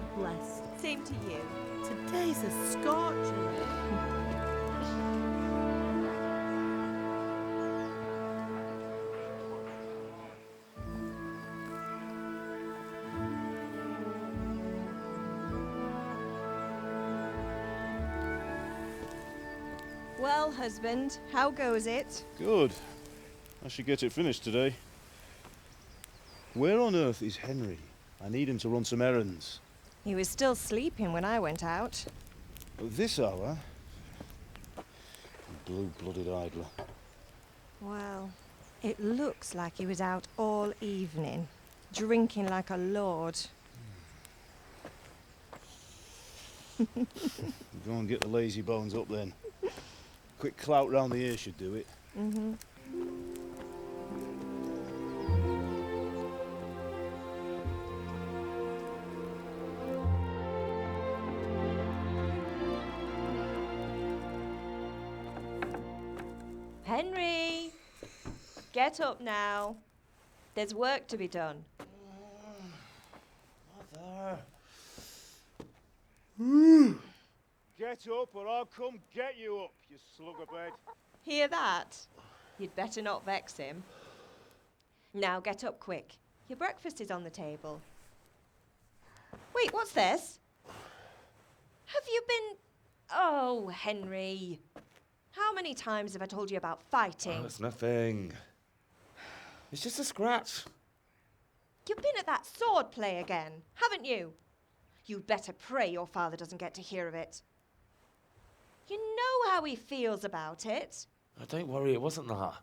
God bless. Same to you. Today's a scorcher. Well, husband, how goes it? Good. I should get it finished today. Where on earth is Henry? I need him to run some errands. He was still sleeping when I went out. At this hour? Blue-blooded idler. Well, it looks like he was out all evening, drinking like a lord. Go and get the lazy bones up then. Quick clout round the ear should do it. Mm-hmm. Henry! Get up now. There's work to be done. Mother! Get up or I'll come get you up, you slugabed. Hear that? You'd better not vex him. Now get up quick. Your breakfast is on the table. Wait, what's this? Have you been... Oh, Henry. How many times have I told you about fighting? Oh, it's nothing. It's just a scratch. You've been at that sword play again, haven't you? You'd better pray your father doesn't get to hear of it. You know how he feels about it. Oh, don't worry, it wasn't that.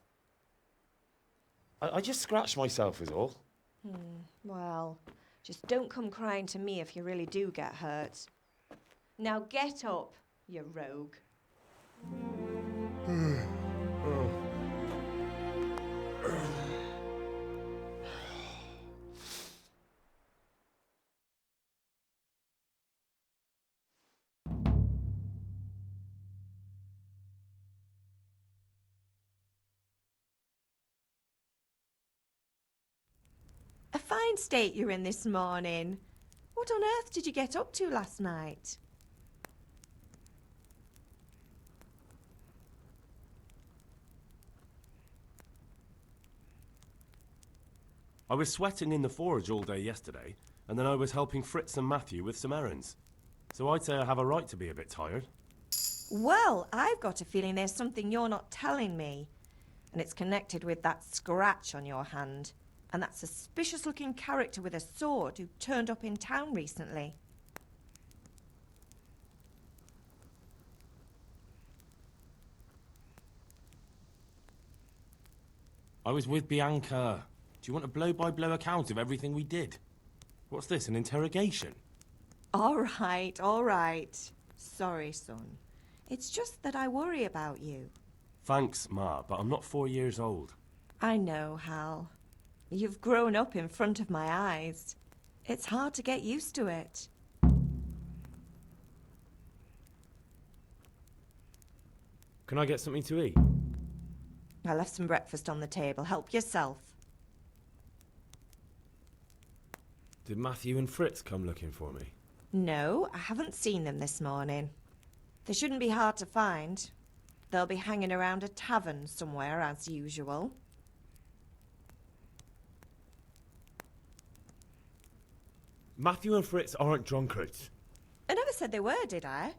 I just scratched myself is all. Well, just don't come crying to me if you really do get hurt. Now get up, you rogue. A fine state you're in this morning. What on earth did you get up to last night? I was sweating in the forge all day yesterday, and then I was helping Fritz and Matthew with some errands. So I'd say I have a right to be a bit tired. Well, I've got a feeling there's something you're not telling me. And it's connected with that scratch on your hand. And that suspicious-looking character with a sword who turned up in town recently. I was with Bianca. Do you want a blow-by-blow account of everything we did? What's this, an interrogation? All right. Sorry, son. It's just that I worry about you. Thanks, Ma, but I'm not 4 years old. I know, Hal. You've grown up in front of my eyes. It's hard to get used to it. Can I get something to eat? I left some breakfast on the table. Help yourself. Did Matthew and Fritz come looking for me? No, I haven't seen them this morning. They shouldn't be hard to find. They'll be hanging around a tavern somewhere, as usual. Matthew and Fritz aren't drunkards. I never said they were, did I?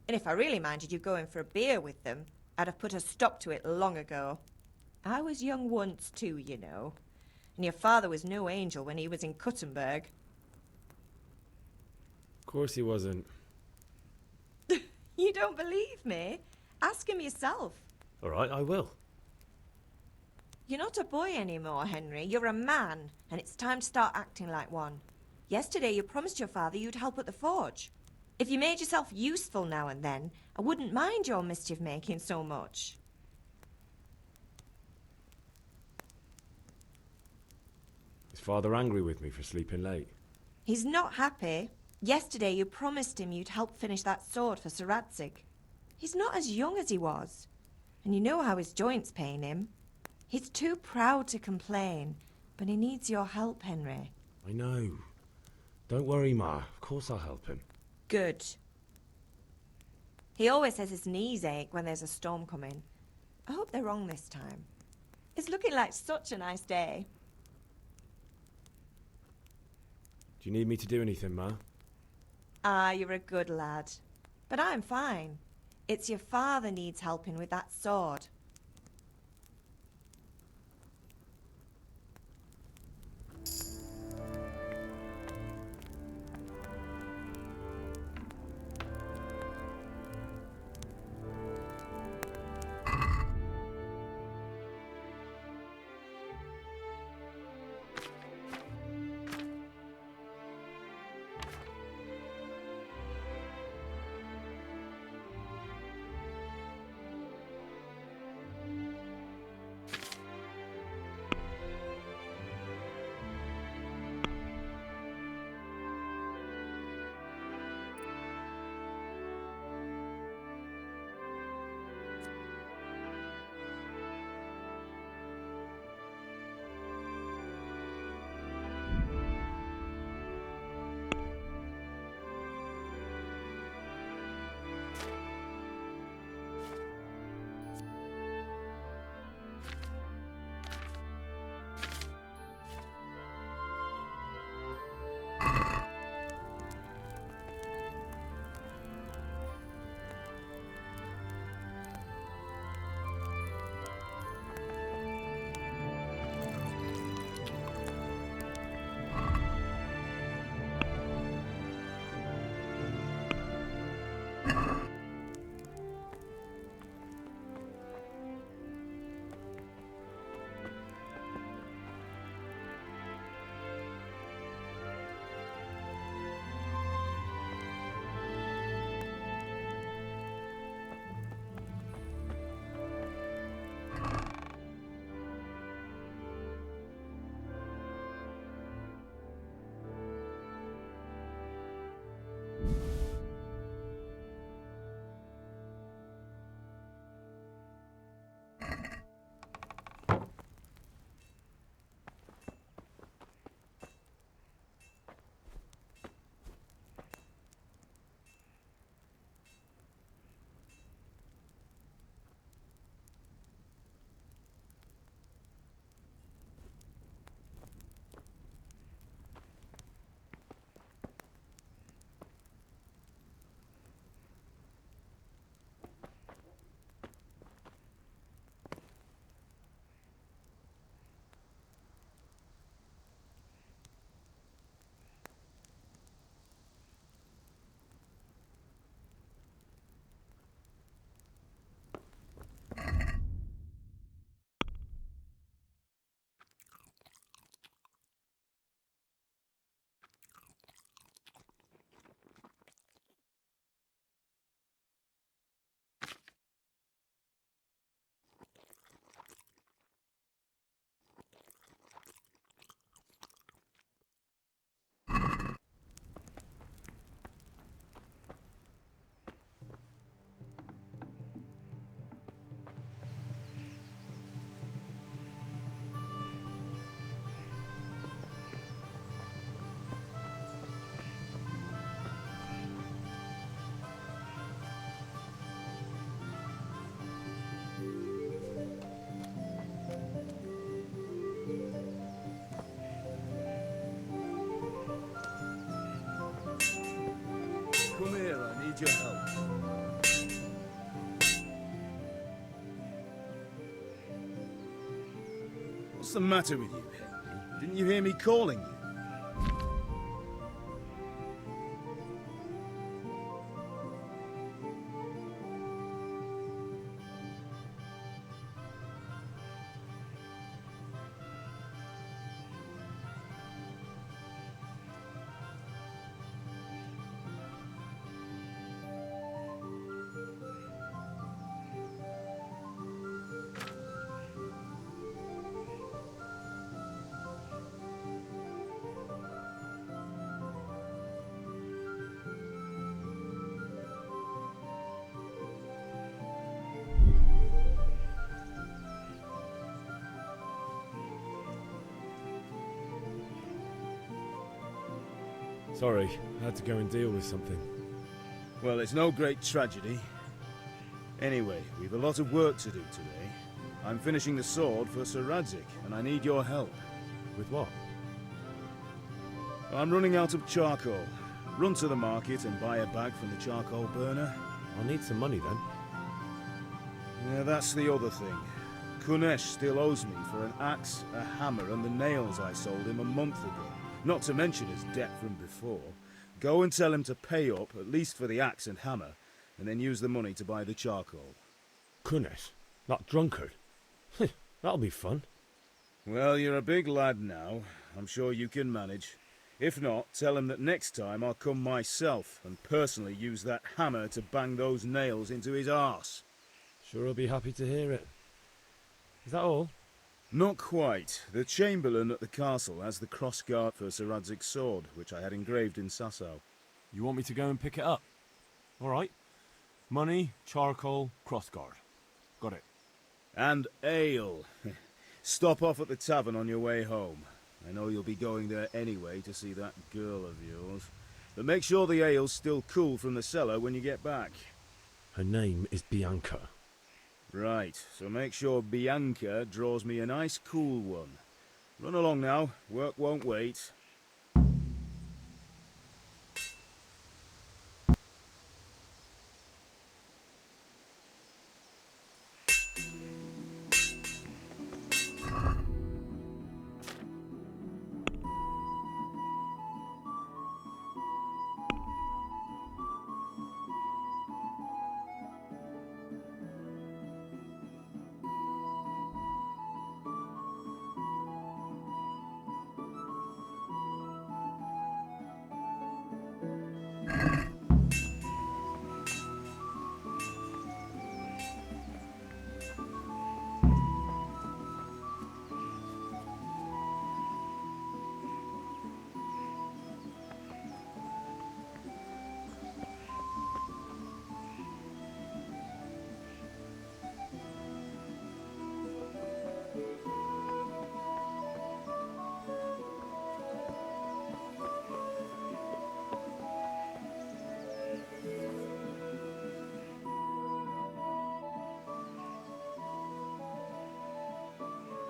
And if I really minded you going for a beer with them, I'd have put a stop to it long ago. I was young once too, you know. And your father was no angel when he was in Kuttenberg. Of course he wasn't. You don't believe me? Ask him yourself. All right, I will. You're not a boy anymore, Henry. You're a man, and it's time to start acting like one. Yesterday you promised your father you'd help at the forge. If you made yourself useful now and then, I wouldn't mind your mischief-making so much. Is Father angry with me for sleeping late? He's not happy. Yesterday you promised him you'd help finish that sword for Sir Radzig. He's not as young as he was, and you know how his joints pain him. He's too proud to complain, but he needs your help, Henry. I know. Don't worry, Ma. Of course I'll help him. Good. He always says his knees ache when there's a storm coming. I hope they're wrong this time. It's looking like such a nice day. Do you need me to do anything, Ma? Ah, you're a good lad. But I'm fine. It's your father needs helping with that sword. Come here, I need your help. What's the matter with you, Henry? Didn't you hear me calling you? Sorry, I had to go and deal with something. Well, it's no great tragedy. Anyway, we've a lot of work to do today. I'm finishing the sword for Sir Radzig, and I need your help. With what? I'm running out of charcoal. Run to the market and buy a bag from the charcoal burner. I'll need some money then. Yeah, that's the other thing. Kunesh still owes me for an axe, a hammer, and the nails I sold him a month ago. Not to mention his debt from before. Go and tell him to pay up, at least for the axe and hammer, and then use the money to buy the charcoal. Kunesh? That drunkard? That'll be fun. Well, you're a big lad now. I'm sure you can manage. If not, tell him that next time I'll come myself and personally use that hammer to bang those nails into his arse. Sure I'll be happy to hear it. Is that all? Not quite. The Chamberlain at the castle has the crossguard for Sir Radzig's sword, which I had engraved in Sasau. You want me to go and pick it up? All right. Money, charcoal, crossguard. Got it. And ale. Stop off at the tavern on your way home. I know you'll be going there anyway to see that girl of yours. But make sure the ale's still cool from the cellar when you get back. Her name is Bianca. Right, so make sure Bianca draws me a nice cool one. Run along now, work won't wait.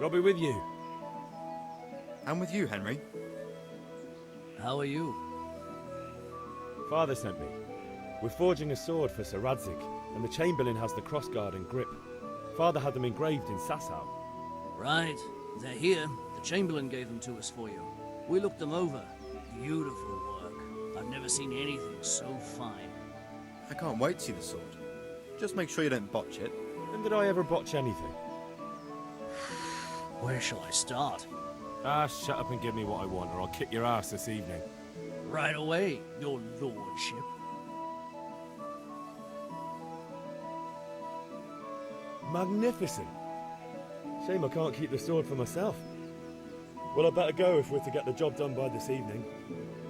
I'll be with you. I'm with you, Henry. How are you? Father sent me. We're forging a sword for Sir Radzig, and the Chamberlain has the crossguard and grip. Father had them engraved in Sasau. Right. They're here. The Chamberlain gave them to us for you. We looked them over. Beautiful work. I've never seen anything so fine. I can't wait to see the sword. Just make sure you don't botch it. When did I ever botch anything? Where shall I start? Ah, shut up and give me what I want, or I'll kick your ass this evening. Right away, your lordship. Magnificent. Shame I can't keep the sword for myself. Well, I better go if we're to get the job done by this evening.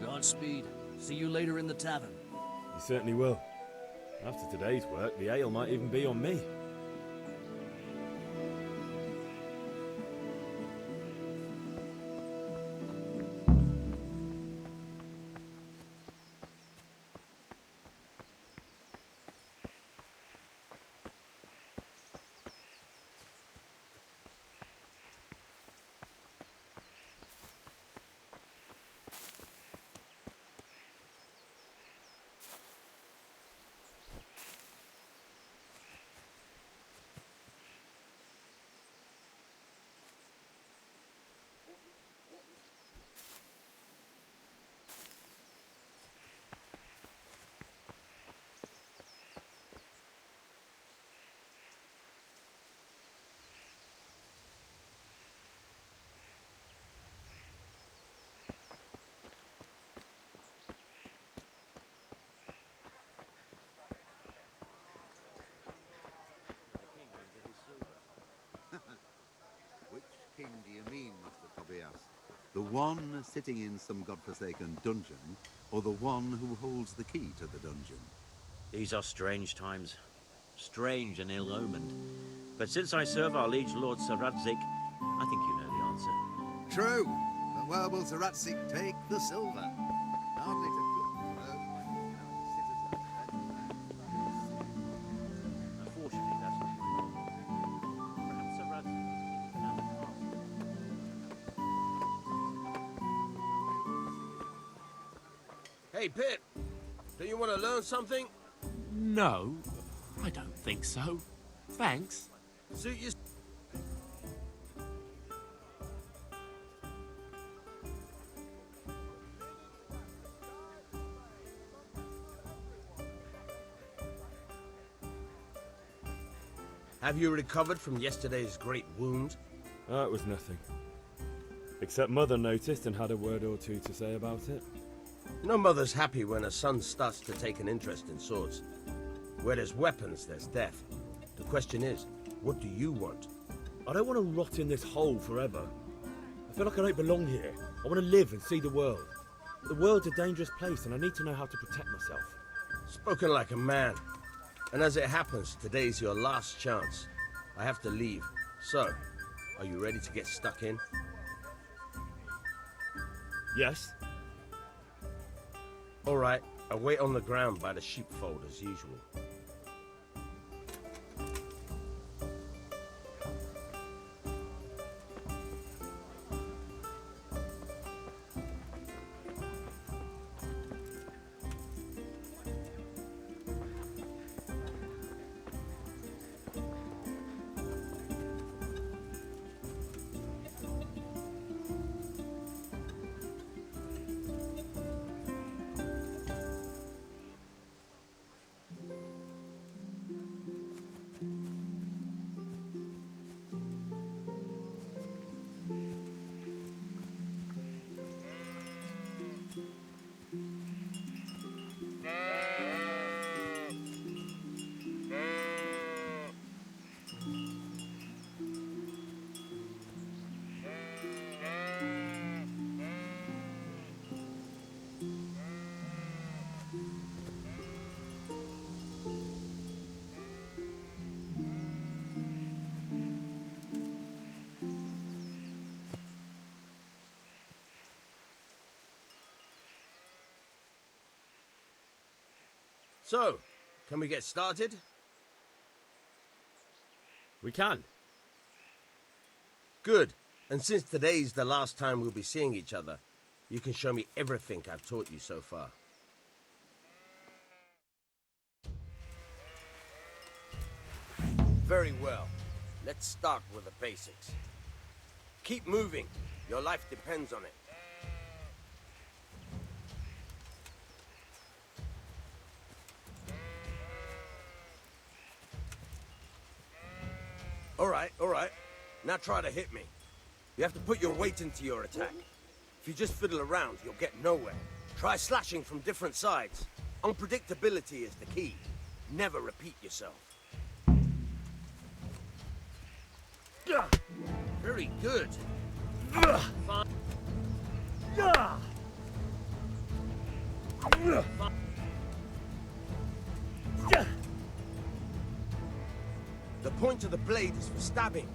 Godspeed. See you later in the tavern. You certainly will. After today's work, the ale might even be on me. Which king do you mean, Master Tobias? The one sitting in some godforsaken dungeon, or the one who holds the key to the dungeon? These are strange times. Strange and ill-omened. But since I serve our liege lord Sir Radzig, I think you know the answer. True. But where will Sir Radzig take the silver? Hardly to cook. Citizen. Unfortunately, that's not my fault. Perhaps Sir Radzig was down the castle. Hey, Pip. Do you want to learn something? No, I don't think so. Thanks. Suit you. Have you recovered from yesterday's great wound? It was nothing. Except Mother noticed and had a word or two to say about it. No mother's happy when her son starts to take an interest in swords. Where there's weapons, there's death. The question is, what do you want? I don't want to rot in this hole forever. I feel like I don't belong here. I want to live and see the world. The world's a dangerous place and I need to know how to protect myself. Spoken like a man. And as it happens, today's your last chance. I have to leave. So, are you ready to get stuck in? Yes? All right, I'll wait on the ground by the sheepfold as usual. So, can we get started? We can. Good. And since today's the last time we'll be seeing each other, you can show me everything I've taught you so far. Very well. Let's start with the basics. Keep moving. Your life depends on it. All right. Now try to hit me. You have to put your weight into your attack. If you just fiddle around, you'll get nowhere. Try slashing from different sides. Unpredictability is the key. Never repeat yourself. Very good. Fine. The point of the blade is for stabbing.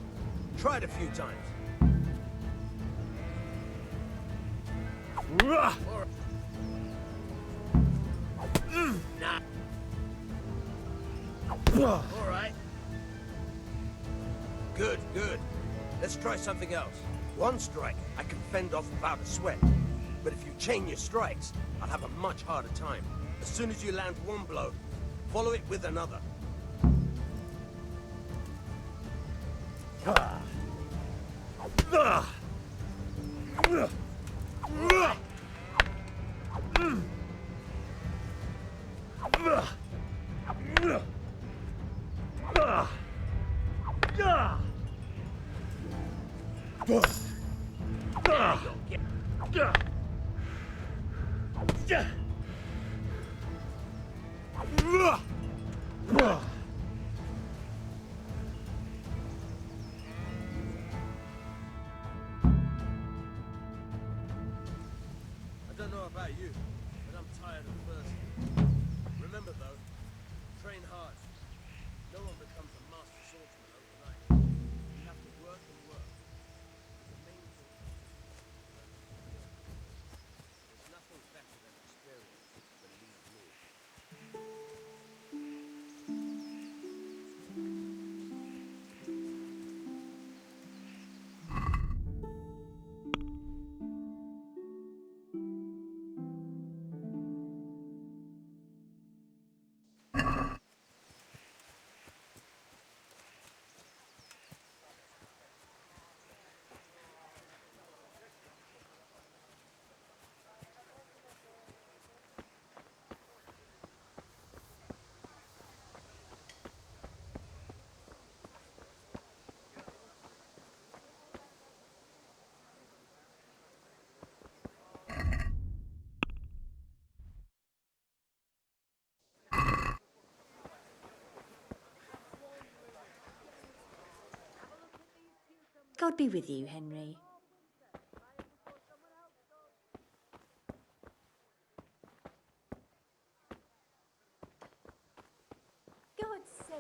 Try it a few times. Nah. All right. Good. Let's try something else. One strike, I can fend off without a sweat. But if you chain your strikes, I'll have a much harder time. As soon as you land one blow, follow it with another. I don't know about you, but I'm tired of thirsty. Remember though, train hard. No one becomes a master swordsman overnight. You have to work and work. The main thing. There's nothing better than God be with you, Henry. God's sake.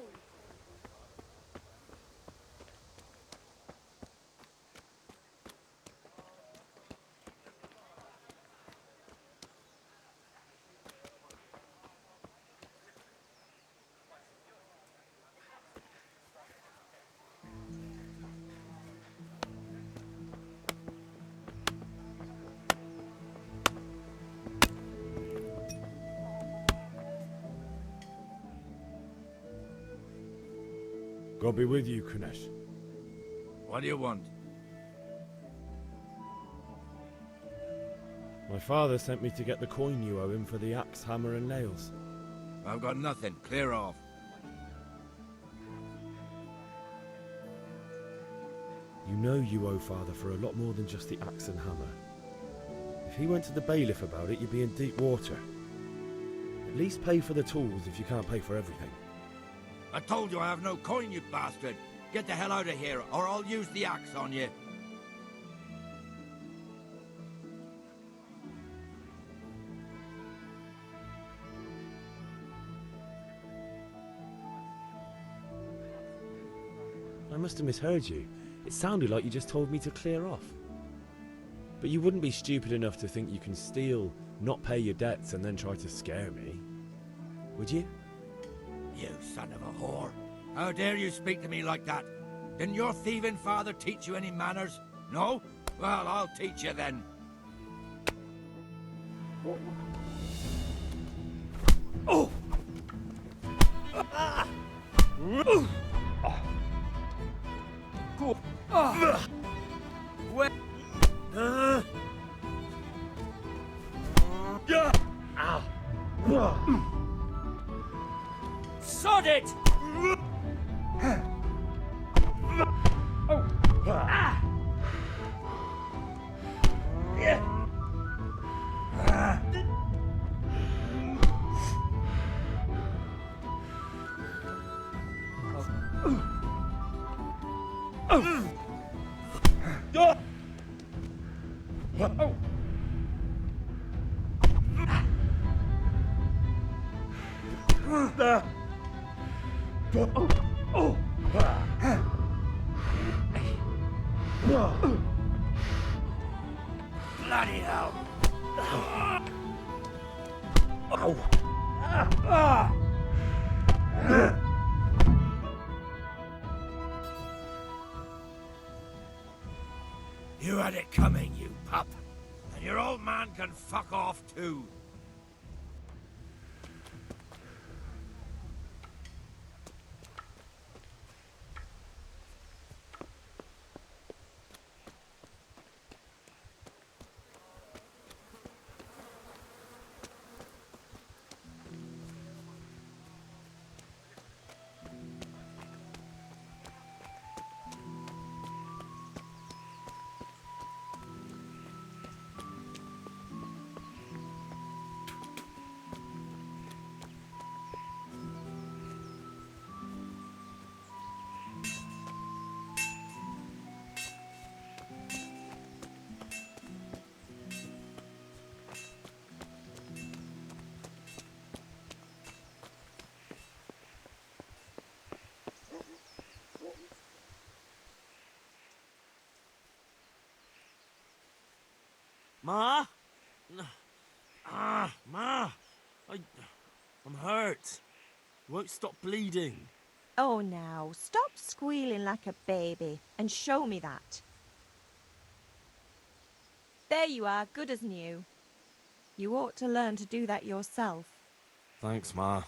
God be with you, Kunesh. What do you want? My father sent me to get the coin you owe him for the axe, hammer and nails. I've got nothing. Clear off. You know you owe father for a lot more than just the axe and hammer. If he went to the bailiff about it, you'd be in deep water. At least pay for the tools if you can't pay for everything. I told you I have no coin, you bastard. Get the hell out of here, or I'll use the axe on you. I must have misheard you. It sounded like you just told me to clear off. But you wouldn't be stupid enough to think you can steal, not pay your debts, and then try to scare me, would you? You son of a whore. How dare you speak to me like that? Didn't your thieving father teach you any manners? No? Well, I'll teach you then. Oh! Sod it! Bloody hell! You had it coming, you pup. And your old man can fuck off too. Ma? Ma! I'm hurt. You won't stop bleeding. Oh, now, stop squealing like a baby and show me that. There you are, good as new. You ought to learn to do that yourself. Thanks, Ma.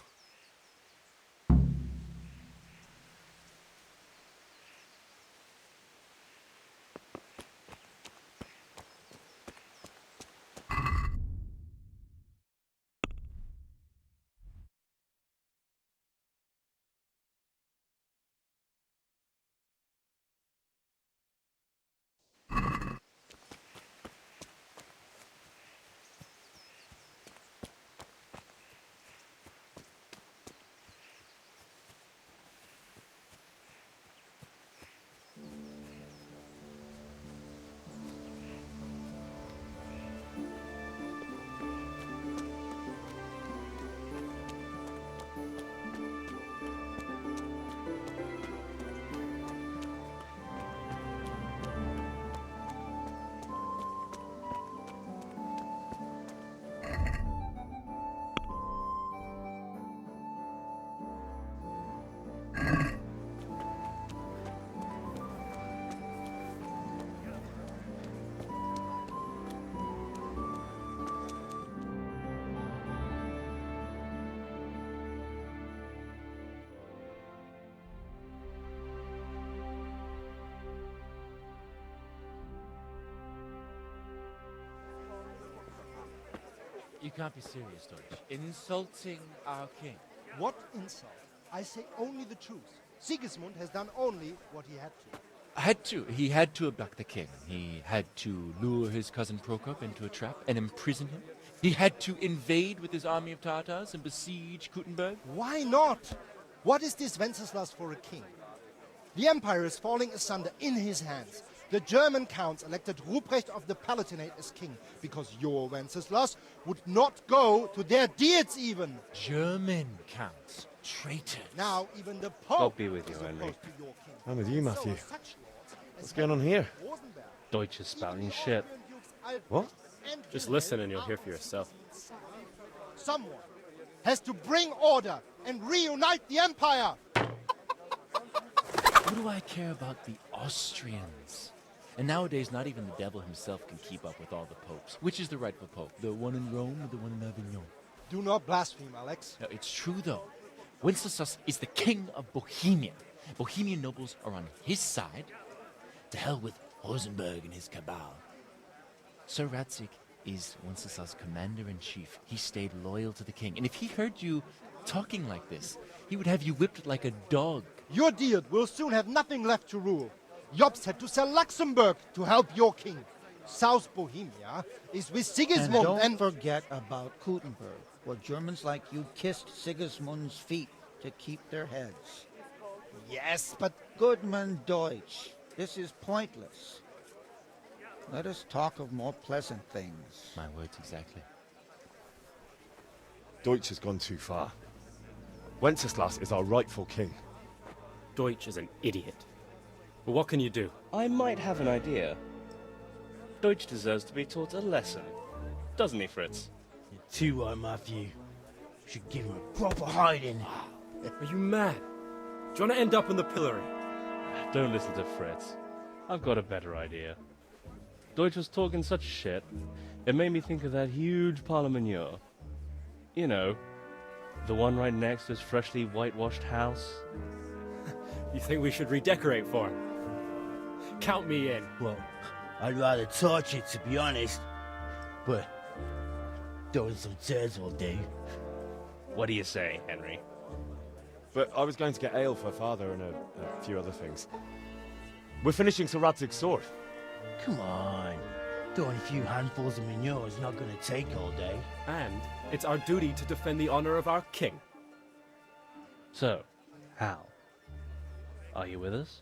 You can't be serious, Deutsch. Insulting our king. What insult? I say only the truth. Sigismund has done only what he had to. He had to abduct the king. He had to lure his cousin Prokop into a trap and imprison him. He had to invade with his army of Tartars and besiege Kuttenberg. Why not? What is this Wenceslas for a king? The empire is falling asunder in his hands. The German counts elected Ruprecht of the Palatinate as king because your Wenceslas would not go to their deeds even. German counts. Traitors. Now even the Pope God be with you, is Henry. opposed to your king. I'm with you, Matthew. So such lords as What's going on here? Rosenberg, Deutsch is spouting shit. What? and Just listen and you'll hear for yourself. Someone has to bring order and reunite the empire. What do I care about the Austrians? And nowadays, not even the devil himself can keep up with all the popes. Which is the rightful pope? The one in Rome or the one in Avignon? Do not blaspheme, Alex. No, it's true, though. Wenceslas is the king of Bohemia. Bohemian nobles are on his side. To hell with Rosenberg and his cabal. Sir Radzik is Wenceslas' commander-in-chief. He stayed loyal to the king. And if he heard you talking like this, he would have you whipped like a dog. Your Diet will soon have nothing left to rule. Jobst had to sell Luxembourg to help your king. South Bohemia is with Sigismund and don't forget about Kuttenberg, where Germans like you kissed Sigismund's feet to keep their heads. Yes, but... Goodman Deutsch, this is pointless. Let us talk of more pleasant things. My words exactly. Deutsch has gone too far. Wenceslas is our rightful king. Deutsch is an idiot. But what can you do? I might have an idea. Deutsch deserves to be taught a lesson. Doesn't he, Fritz? You're too right, Matthew. Should give him a proper hiding. Are you mad? Do you want to end up in the pillory? Don't listen to Fritz. I've got a better idea. Deutsch was talking such shit, it made me think of that huge parliament. You know, the one right next to his freshly whitewashed house. You think we should redecorate for him? Count me in. Well, I'd rather torch it, to be honest. But throwing some tears will do. What do you say, Henry? But I was going to get ale for father and a few other things. We're finishing Sir Radzig's sword. Come on. Throwing a few handfuls of manure is not going to take all day. And it's our duty to defend the honor of our king. So, Hal, are you with us?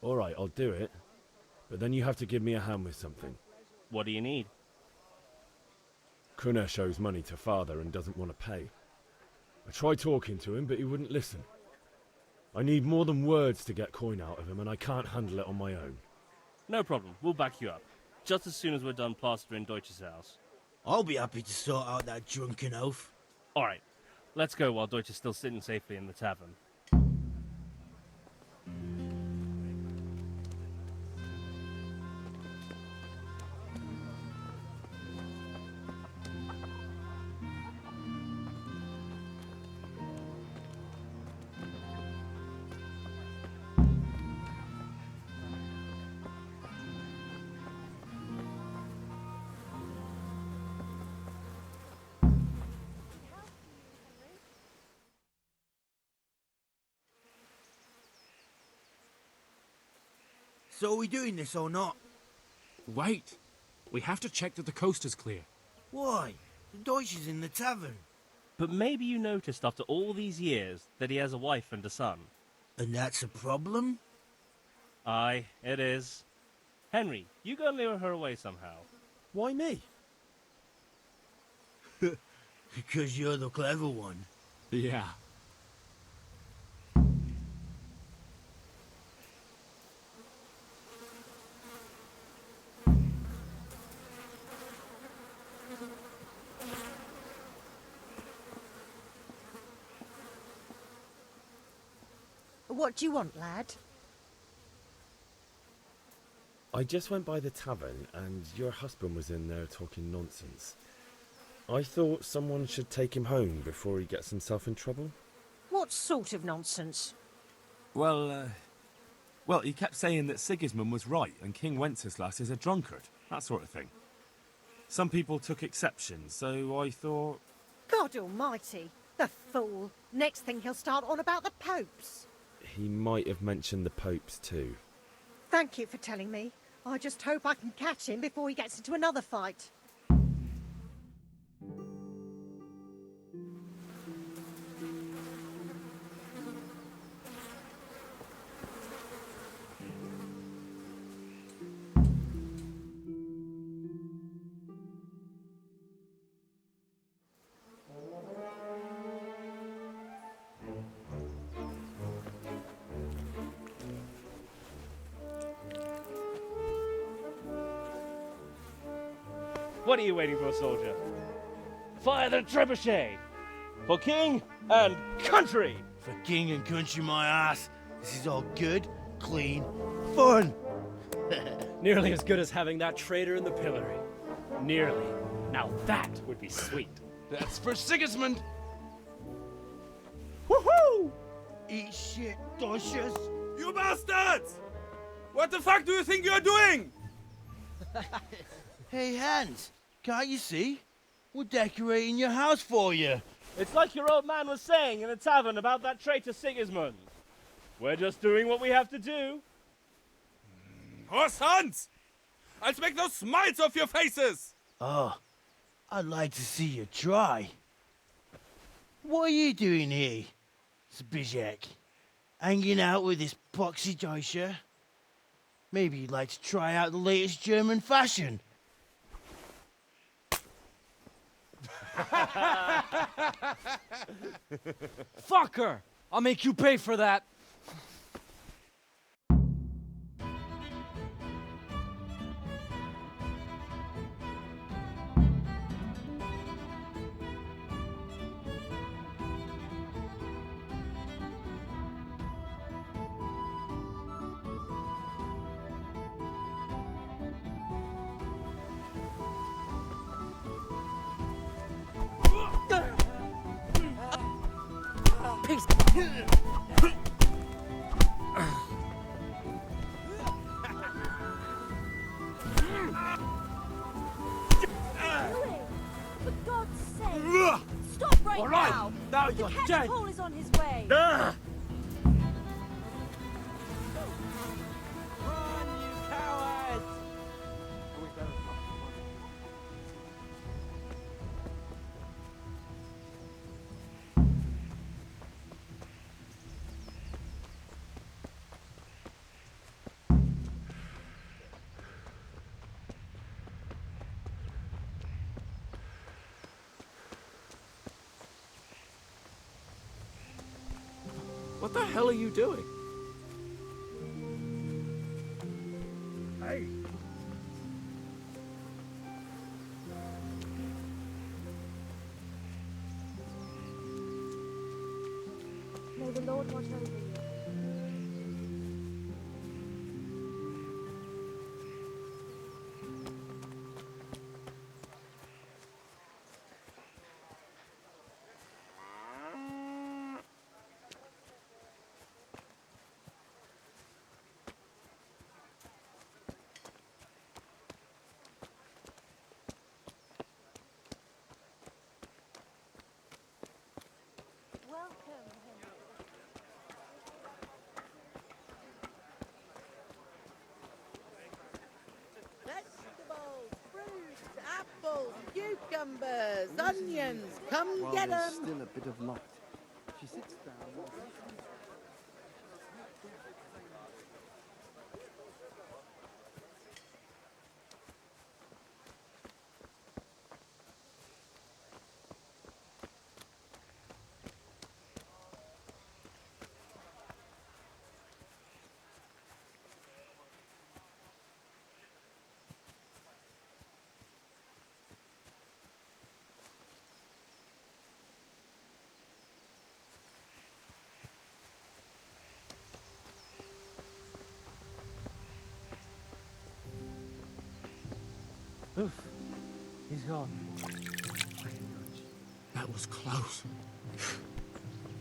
All right, I'll do it. But then you have to give me a hand with something. What do you need? Kunesh owes money to father and doesn't want to pay. I tried talking to him, but he wouldn't listen. I need more than words to get coin out of him, and I can't handle it on my own. No problem. We'll back you up. Just as soon as we're done plastering Deutsch's house. I'll be happy to sort out that drunken oaf. All right. Let's go while Deutsch is still sitting safely in the tavern. So are we doing this or not? Wait. We have to check that the coast is clear. Why? The Deutsch is in the tavern. But maybe you noticed after all these years that he has a wife and a son. And that's a problem? Aye, it is. Henry, you go and lure her away somehow. Why me? Because you're the clever one. Yeah. What do you want, lad? I just went by the tavern and your husband was in there talking nonsense. I thought someone should take him home before he gets himself in trouble. What sort of nonsense? Well, he kept saying that Sigismund was right and King Wenceslas is a drunkard, that sort of thing. Some people took exception, so I thought... God almighty, the fool. Next thing he'll start on about the popes. He might have mentioned the popes too. Thank you for telling me. I just hope I can catch him before he gets into another fight. What are you waiting for, soldier? Fire the trebuchet! For king and country! For king and country, my ass. This is all good, clean, fun. Nearly as good as having that traitor in the pillory. Nearly. Now that would be sweet. That's for Sigismund! Woohoo! Eat shit, Deutsches. You bastards! What the fuck do you think you're doing? Hey, Hans, can't you see? We're decorating your house for you. It's like your old man was saying in the tavern about that traitor Sigismund. We're just doing what we have to do. Horse Hans! I'll make those smiles off your faces! Oh, I'd like to see you try. What are you doing here, Zbigniew? Hanging out with this poxy Deutscher? Maybe you'd like to try out the latest German fashion. Fucker! I'll make you pay for that. Peace. For God's sake! Stop right All right, now! now The you're dead! catapult is on his way! What the hell are you doing? Hey! May the Lord watch over you. Welcome, Henry. Indians! Come Well, get there's them! still a bit of light. She sits down. Oof. He's gone. That was close.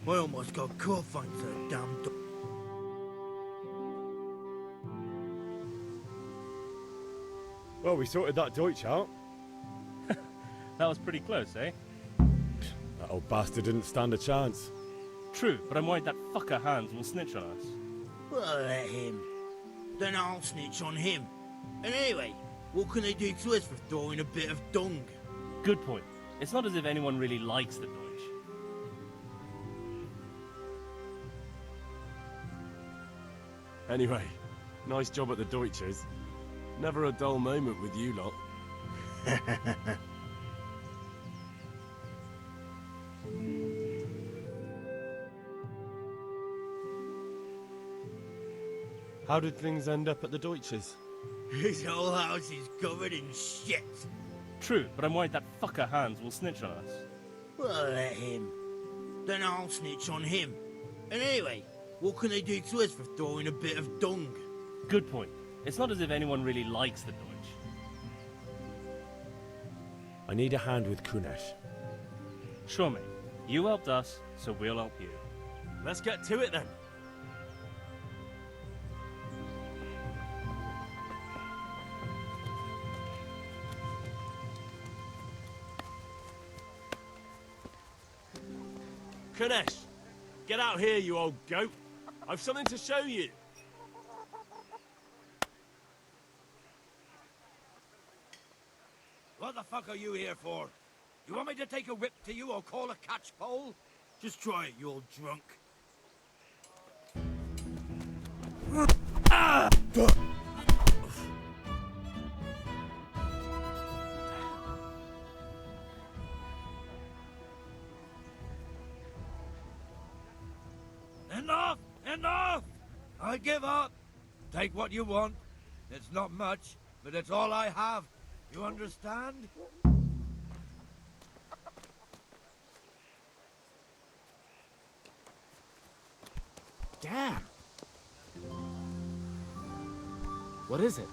I almost got caught fighting that damn dog. Well, we sorted that Deutsch out. That was pretty close, eh? That old bastard didn't stand a chance. True, but I'm worried that fucker Hans will snitch on us. Well, let him. Then I'll snitch on him. And anyway, what can they do to us for throwing a bit of dung? Good point. It's not as if anyone really likes the Deutsch. Anyway, nice job at the Deutsches. Never a dull moment with you lot. How did things end up at the Deutsches? His whole house is covered in shit. True, but I'm worried that fucker Hans will snitch on us. Well, let him. Then I'll snitch on him. And anyway, what can they do to us for throwing a bit of dung? Good point. It's not as if anyone really likes the Deutsch. I need a hand with Kunesh. Sure, mate. You helped us, so we'll help you. Let's get to it then. Kunesh, get out here, you old goat. I've something to show you. What the fuck are you here for? You want me to take a whip to you or call a catchpole? Just try it, you old drunk. Enough! Enough! I give up. Take what you want. It's not much, but it's all I have. You understand? Damn. What is it?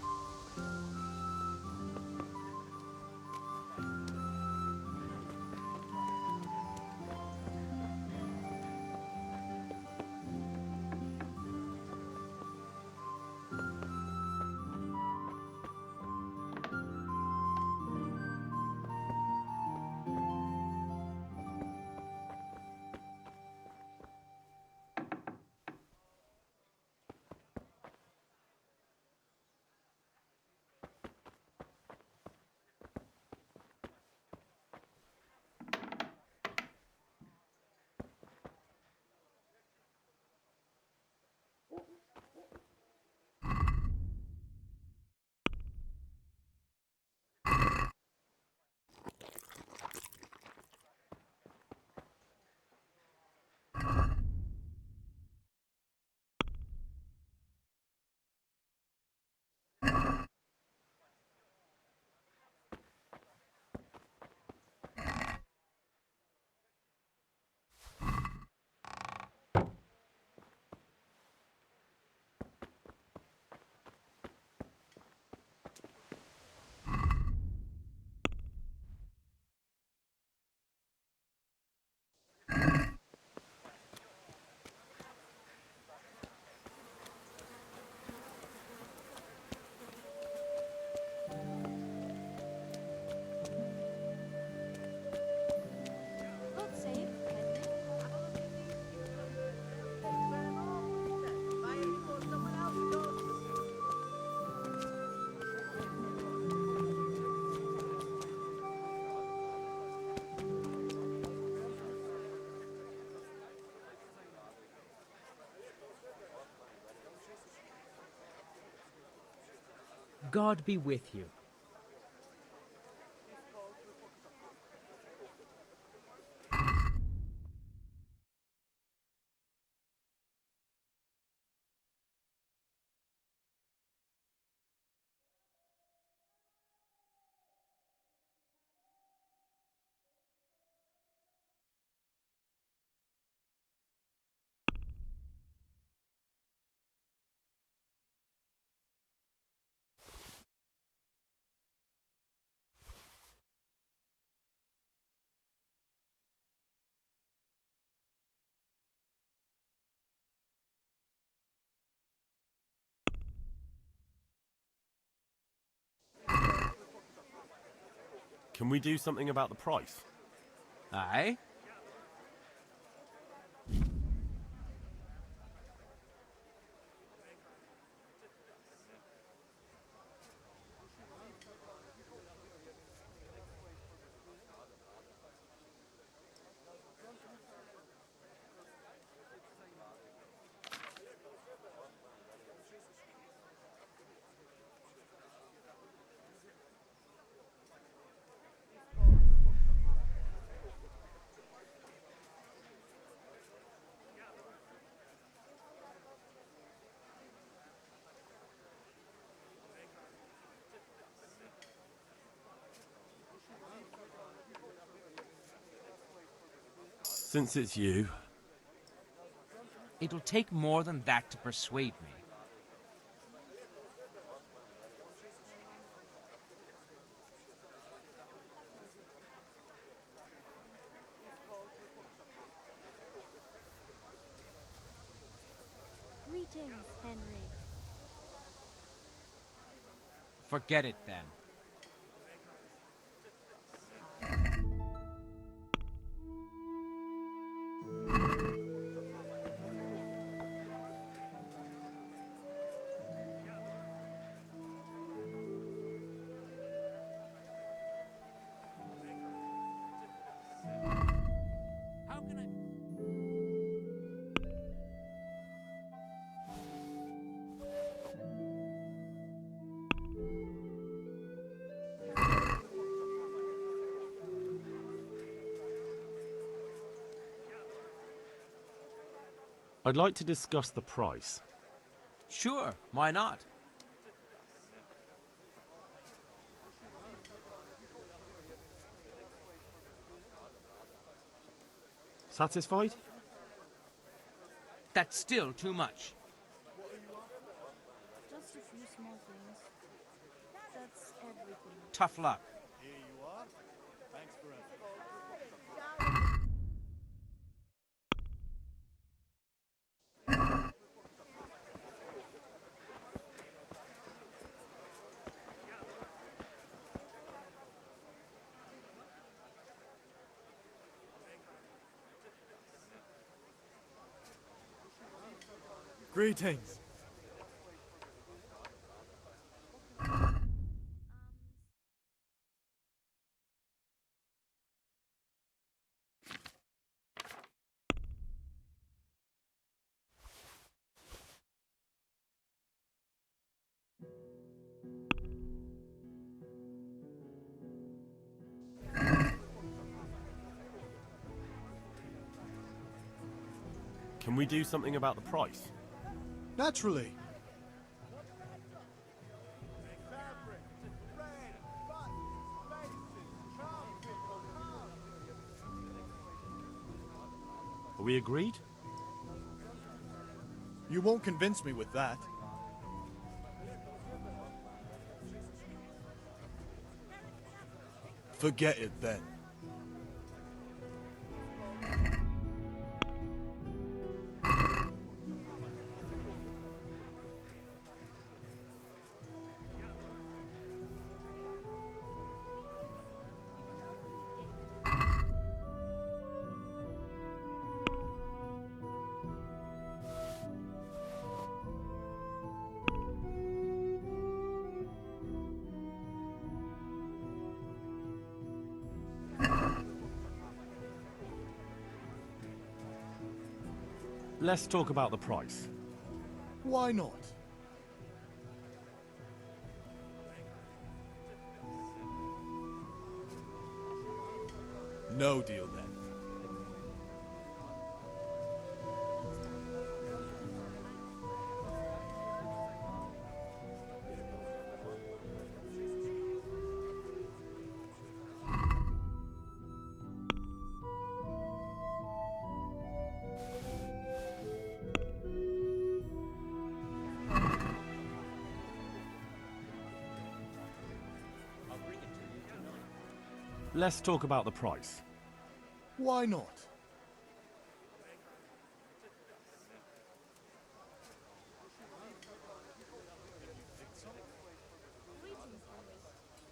God be with you. Can we do something about the price? Aye? Since it's you. It'll take more than that to persuade me. Greetings, Henry. Forget it then. I'd like to discuss the price. Sure, why not? Satisfied? That's still too much. Just a few small things. That's everything. Tough luck. Here you are. Thanks for everything. Greetings. Can we do something about the price? Naturally. Are we agreed? You won't convince me with that. Forget it then. Let's talk about the price. Why not? No deal then. Let's talk about the price. Why not?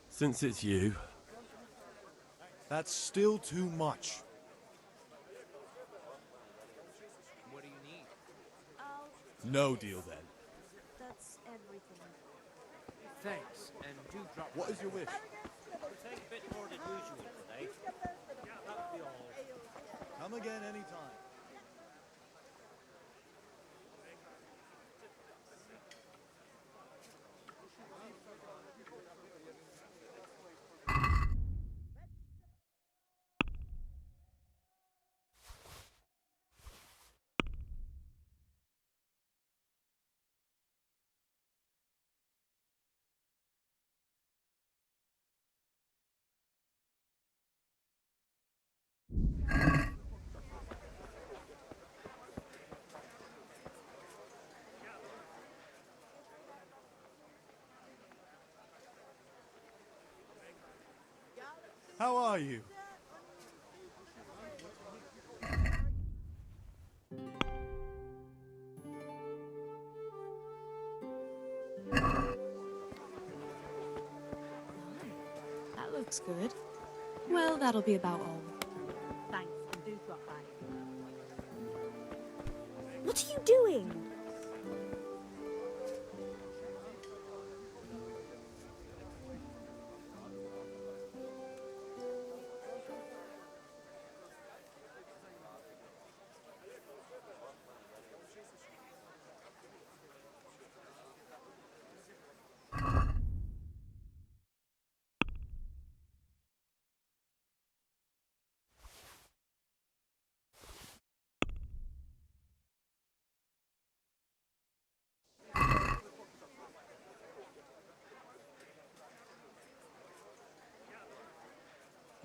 Since it's you, That's still too much. What do you need? No deal then. That's everything. Thanks, and do drop. What is your wish? Take a bit more than usual today. That'll be all. Come again anytime. How are you? That looks good. Well, that'll be about all. Thanks, and do drop by. What are you doing?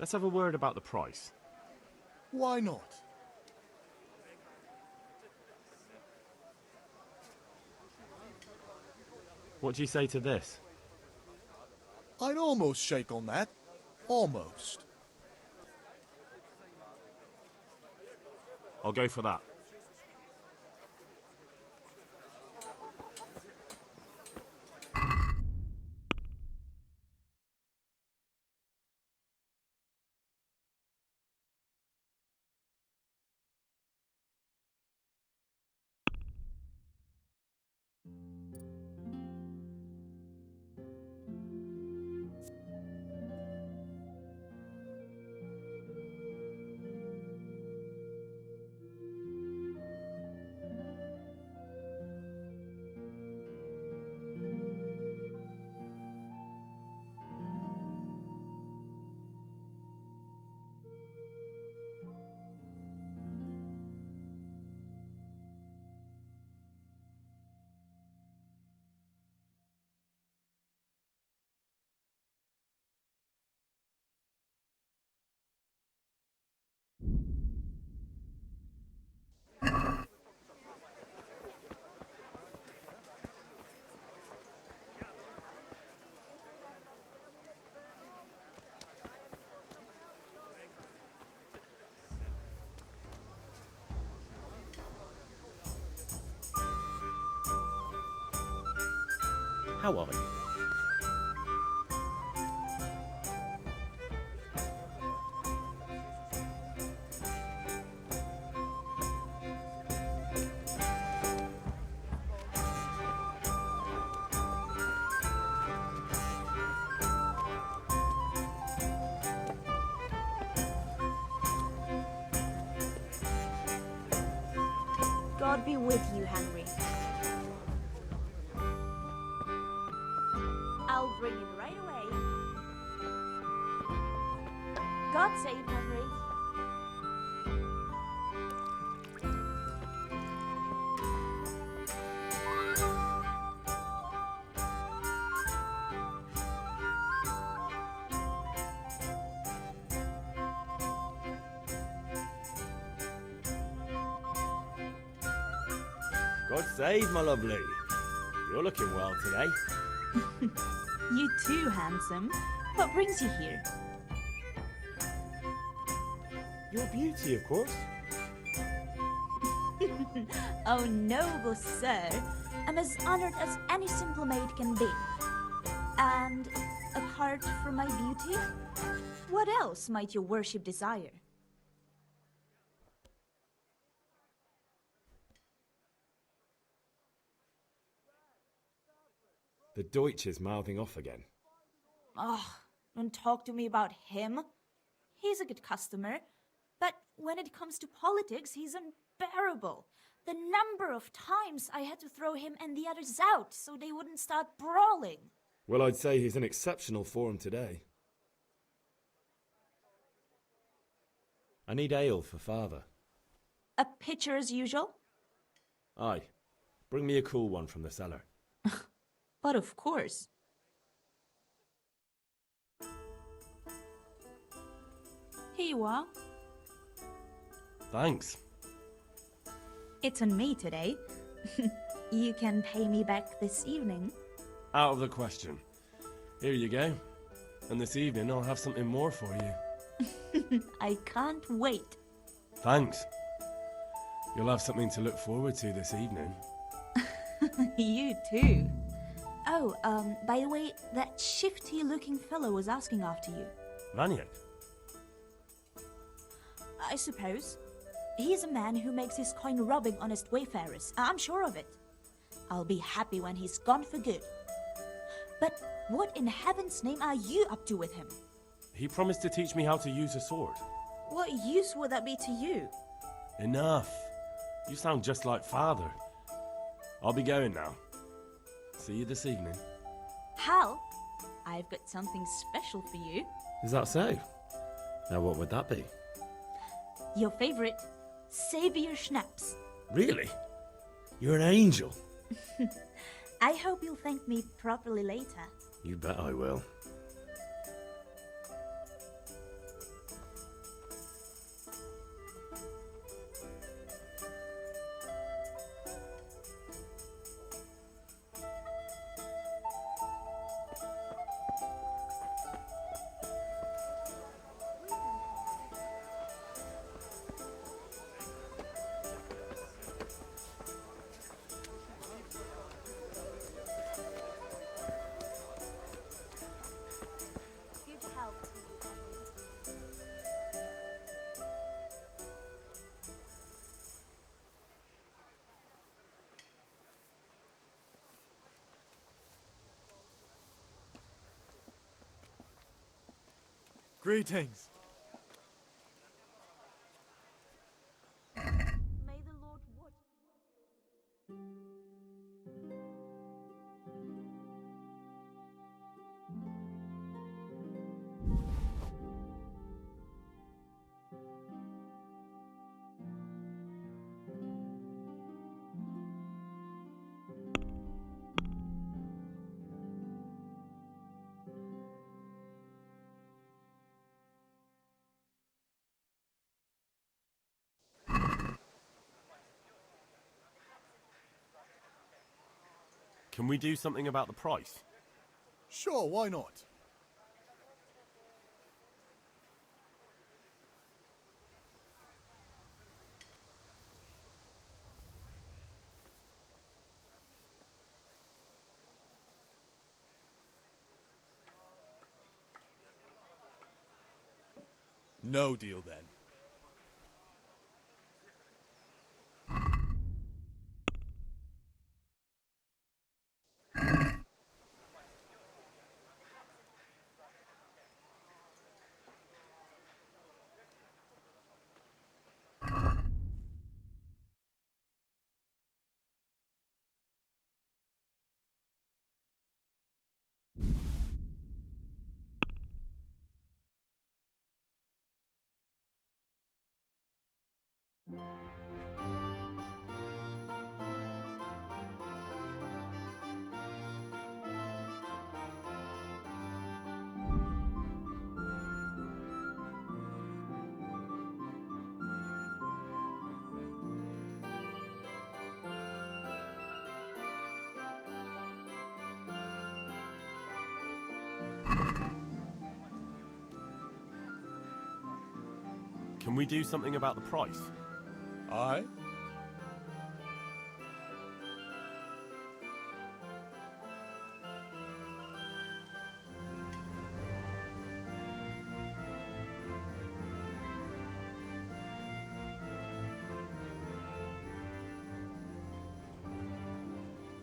let's have a word about the price. Why not? What do you say to this? I'd almost shake on that. Almost. I'll go for that. How are you? God be with you, Henry. I'll bring him right away. God save Henry. God save, my lovely. You're looking well today. You too, handsome. What brings you here? Your beauty, of course. Oh, noble sir. I'm as honored as any simple maid can be. And apart from my beauty, what else might your worship desire? The Deutsch is mouthing off again. Oh, don't talk to me about him. He's a good customer, but when it comes to politics, he's unbearable. The number of times I had to throw him and the others out so they wouldn't start brawling. Well, I'd say he's in exceptional form today. I need ale for father. A pitcher as usual? Aye. Bring me a cool one from the cellar. But of course. Here you are. Thanks. It's on me today. You can pay me back this evening. Out of the question. Here you go. And this evening I'll have something more for you. I can't wait. Thanks. You'll have something to look forward to this evening. You too. Oh, by the way, that shifty-looking fellow was asking after you. Vaniak? I suppose. He's a man who makes his coin robbing honest wayfarers. I'm sure of it. I'll be happy when he's gone for good. But what in heaven's name are you up to with him? He promised to teach me how to use a sword. What use would that be to you? Enough. You sound just like father. I'll be going now. See you this evening. Hal, I've got something special for you. Is that so? Now what would that be? Your favorite, Savior Schnapps. Really? You're an angel. I hope you'll thank me properly later. You bet I will. Greetings. May the Lord watch. Can we do something about the price? Sure, why not? No deal then. Can we do something about the price? Aye?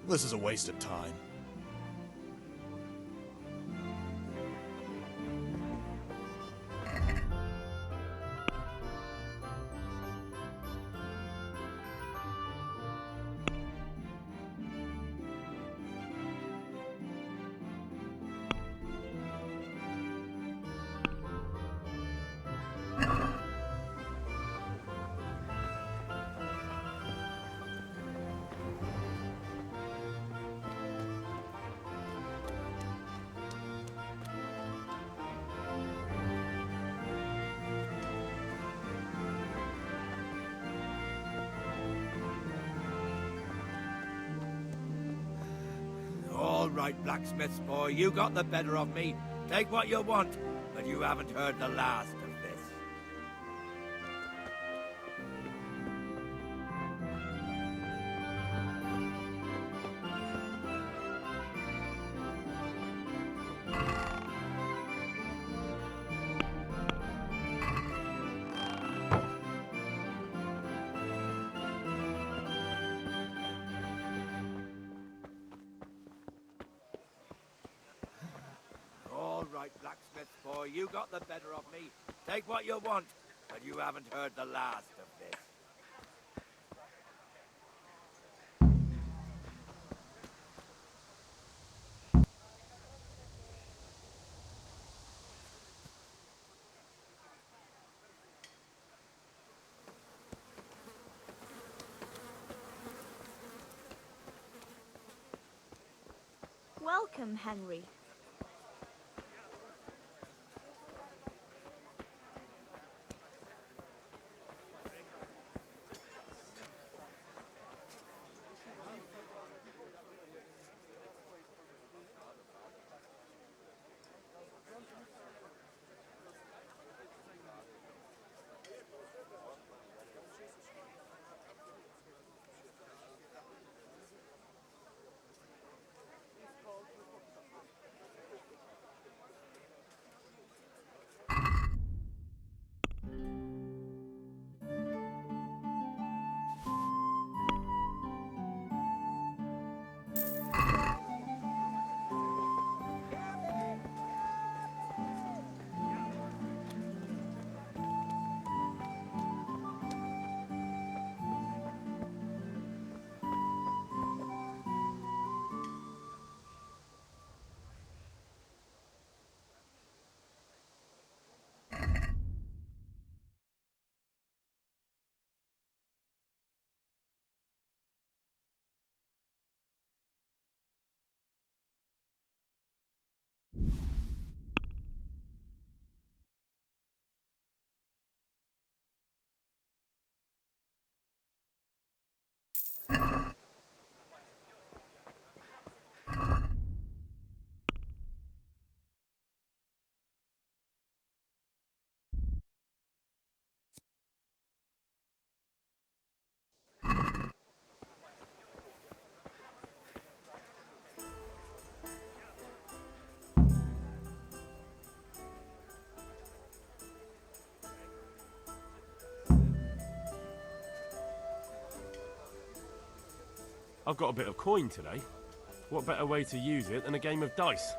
This is a waste of time. All right, blacksmith's boy, you got the better of me. Take what you want, but you haven't heard the last of this. All right, blacksmith's boy, you got the better of me. Take what you want, but you haven't heard the last of this. Welcome, Henry. I've got a bit of coin today. What better way to use it than a game of dice?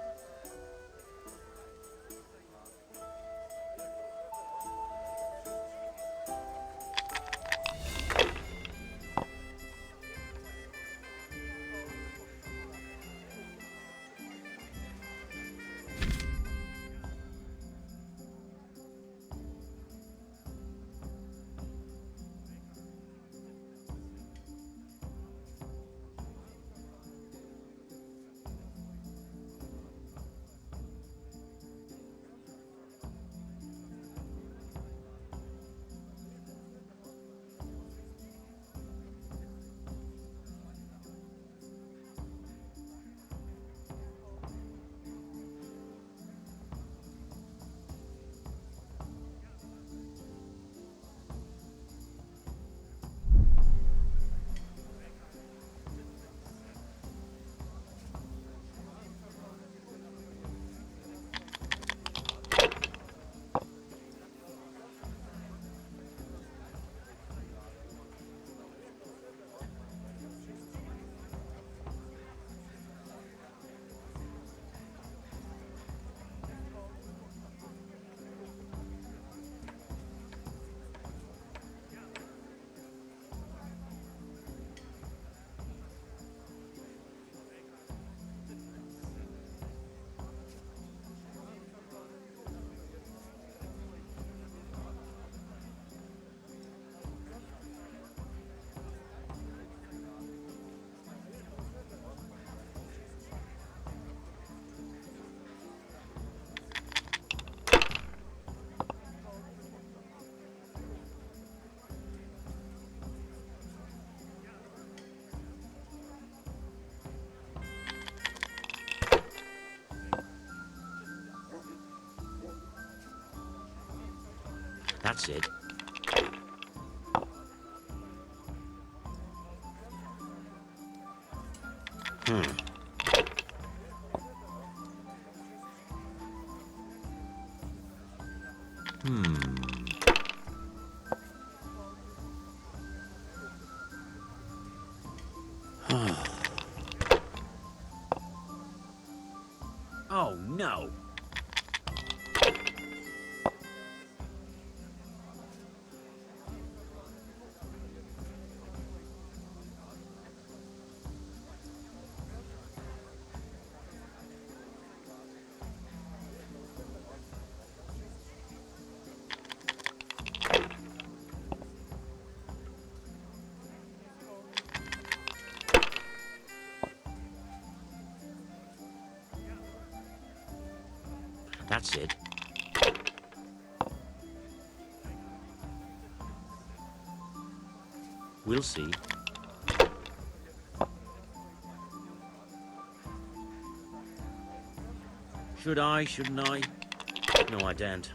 That's it. Oh, no. That's it. We'll see. Should I, shouldn't I? No, I daren't.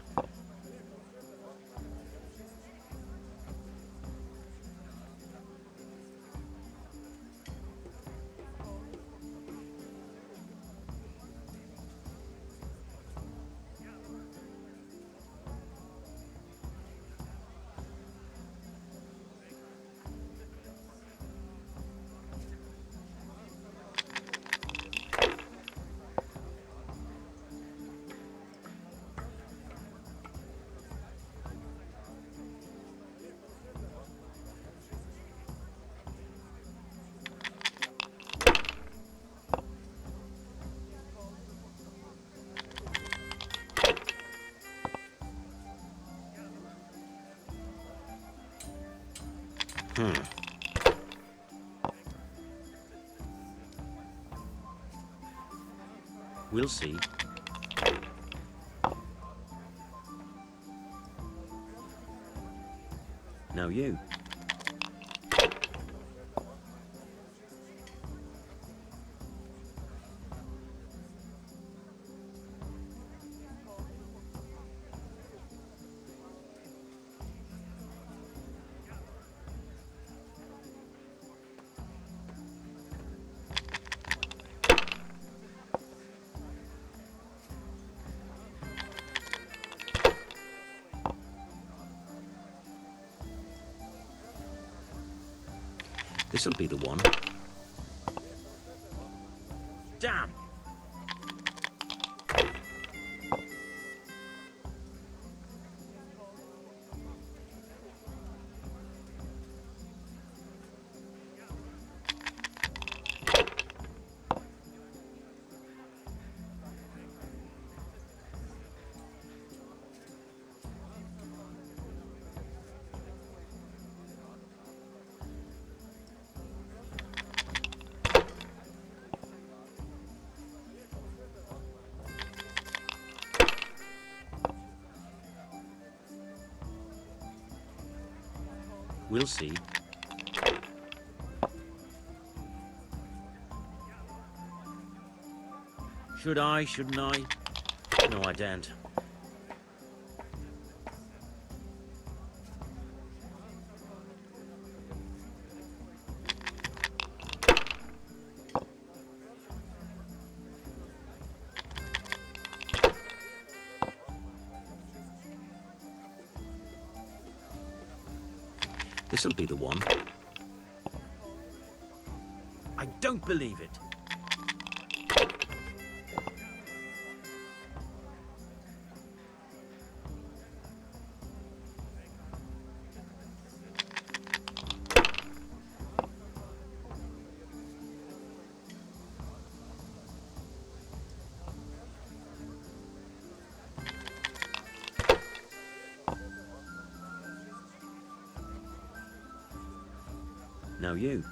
We'll see. Now you. This'll be the one. Damn! We'll see. Should I, shouldn't I? No, I daren't. This'll be the one. I don't believe it. Now you.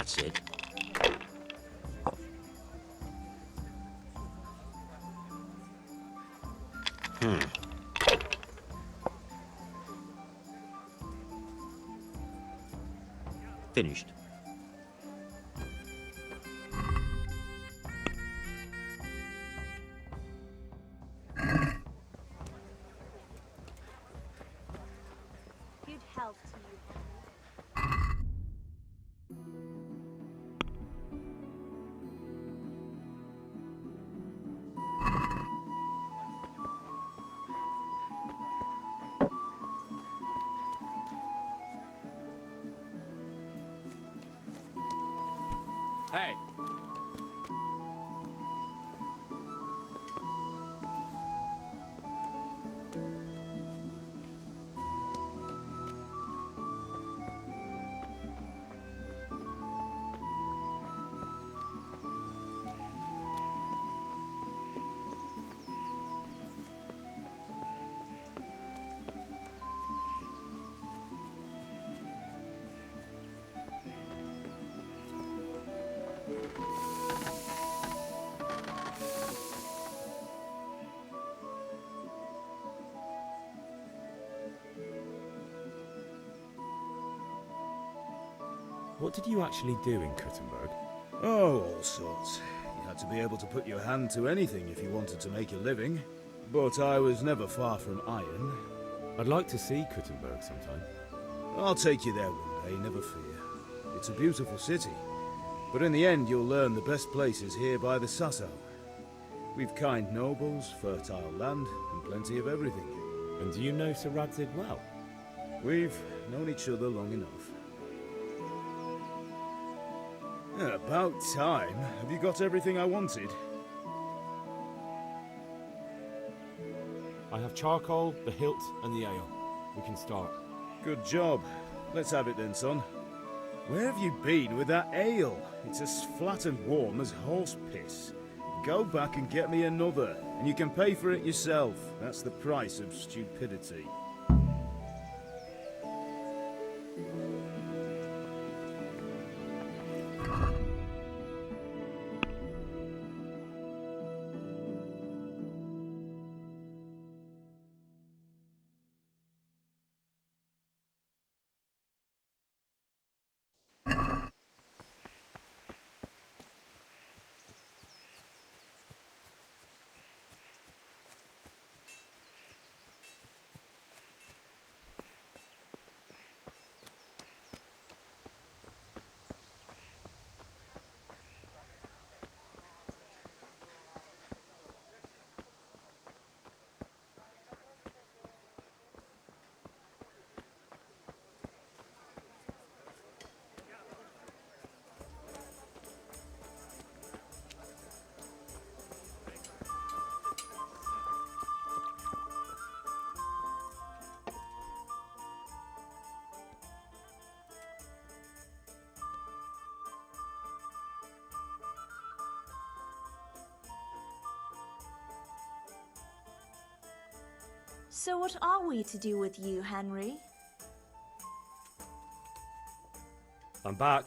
That's it. Finished. Good health to you. Hey. What did you actually do in Kuttenberg? Oh, all sorts. You had to be able to put your hand to anything if you wanted to make a living. But I was never far from iron. I'd like to see Kuttenberg sometime. I'll take you there one day, never fear. It's a beautiful city. But in the end, you'll learn the best places here by the Sasso. We've kind nobles, fertile land, and plenty of everything. And do you know Sir Radzig well? We've known each other long enough. About time. Have you got everything I wanted? I have charcoal, the hilt, and the ale. We can start. Good job. Let's have it then, son. Where have you been with that ale? It's as flat and warm as horse piss. Go back and get me another, and you can pay for it yourself. That's the price of stupidity. So what are we to do with you, Henry? I'm back.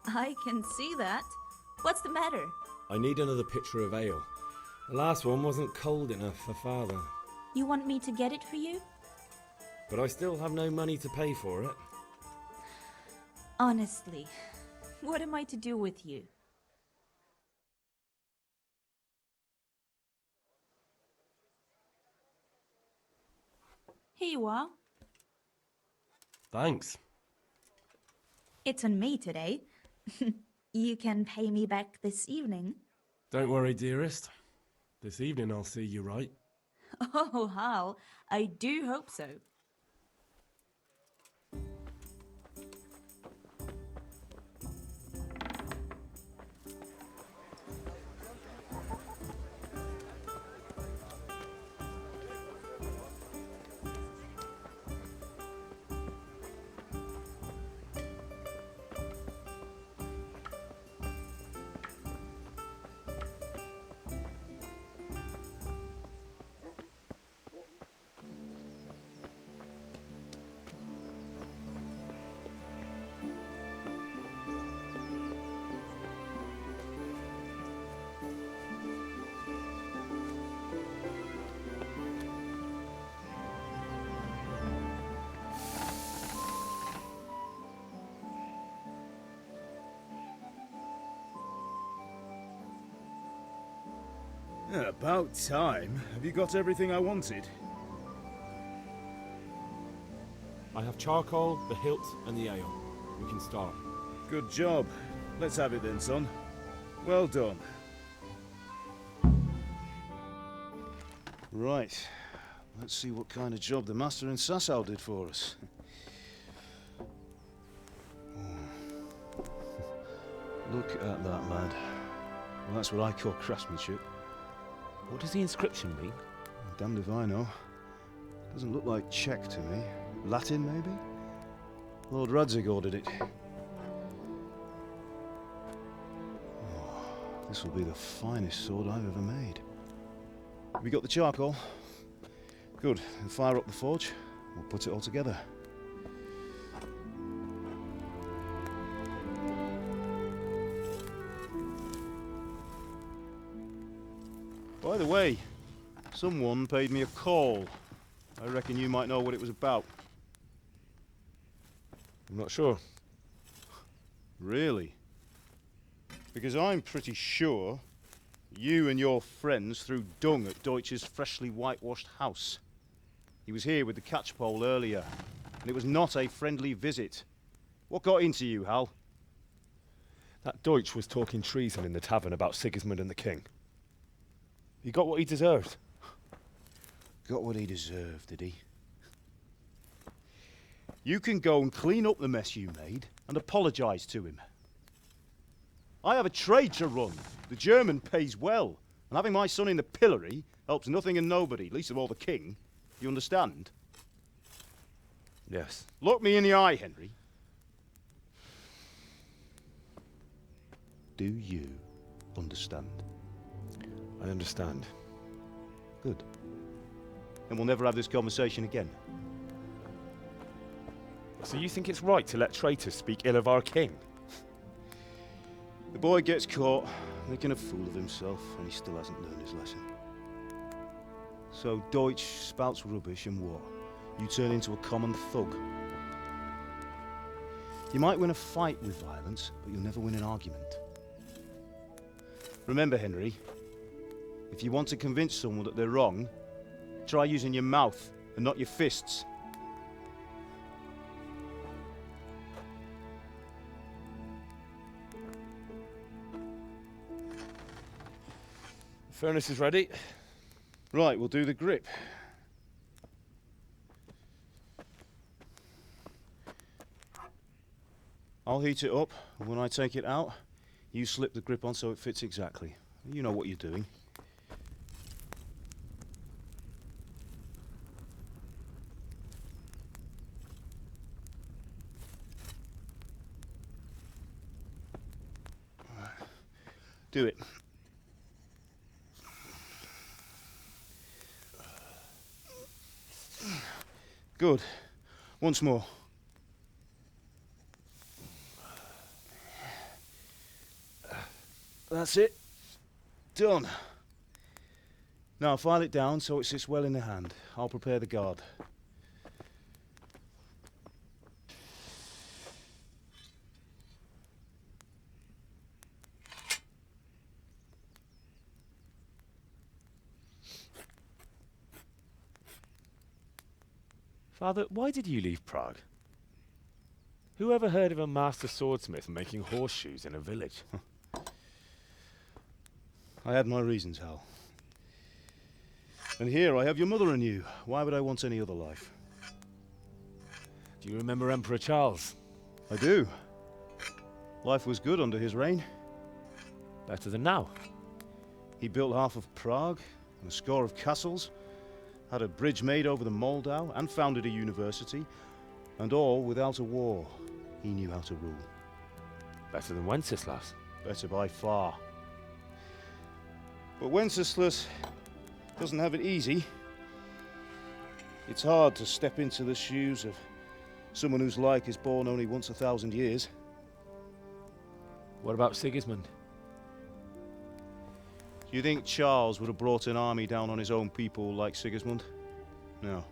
I can see that. What's the matter? I need another pitcher of ale. The last one wasn't cold enough for Father. You want me to get it for you? But I still have no money to pay for it. Honestly, what am I to do with you? Here you are. Thanks. It's on me today. You can pay me back this evening. Don't worry, dearest. This evening I'll see you right. Oh, Hal, I do hope so. Yeah, about time. Have you got everything I wanted? I have charcoal, the hilt, and the ale. We can start. Good job. Let's have it then, son. Well done. Right. Let's see what kind of job the master in Sasau did for us. Look at that, lad. Well, that's what I call craftsmanship. What does the inscription mean? Damned if I know. Doesn't look like Czech to me. Latin, maybe? Lord Radzig ordered it. Oh, this will be the finest sword I've ever made. Have you got the charcoal? Good. Then fire up the forge. We'll put it all together. By the way, someone paid me a call. I reckon you might know what it was about. I'm not sure. Really? Because I'm pretty sure you and your friends threw dung at Deutsch's freshly whitewashed house. He was here with the catchpole earlier, and it was not a friendly visit. What got into you, Hal? That Deutsch was talking treason in the tavern about Sigismund and the king. He got what he deserved. Got what he deserved, did he? You can go and clean up the mess you made and apologise to him. I have a trade to run. The German pays well, and having my son in the pillory helps nothing and nobody, least of all the king. You understand? Yes. Look me in the eye, Henry. Do you understand? I understand. Good. Then we'll never have this conversation again. So you think it's right to let traitors speak ill of our king? The boy gets caught, making a fool of himself, and he still hasn't learned his lesson. So Deutsch spouts rubbish, and what? You turn into a common thug. You might win a fight with violence, but you'll never win an argument. Remember, Henry, if you want to convince someone that they're wrong, try using your mouth and not your fists. The furnace is ready. Right, we'll do the grip. I'll heat it up, and when I take it out, you slip the grip on so it fits exactly. You know what you're doing. Do it. Good. Once more. That's it. Done. Now file it down so it sits well in the hand. I'll prepare the guard. Father, why did you leave Prague? Who ever heard of a master swordsmith making horseshoes in a village? I had my reasons, Hal. And here I have your mother and you. Why would I want any other life? Do you remember Emperor Charles? I do. Life was good under his reign. Better than now. He built half of Prague and a score of castles, had a bridge made over the Moldau, and founded a university, and all without a war. He knew how to rule. Better than Wenceslas. Better by far. But Wenceslas doesn't have it easy. It's hard to step into the shoes of someone whose like is born only once 1,000 years. What about Sigismund? Do you think Charles would have brought an army down on his own people like Sigismund? No.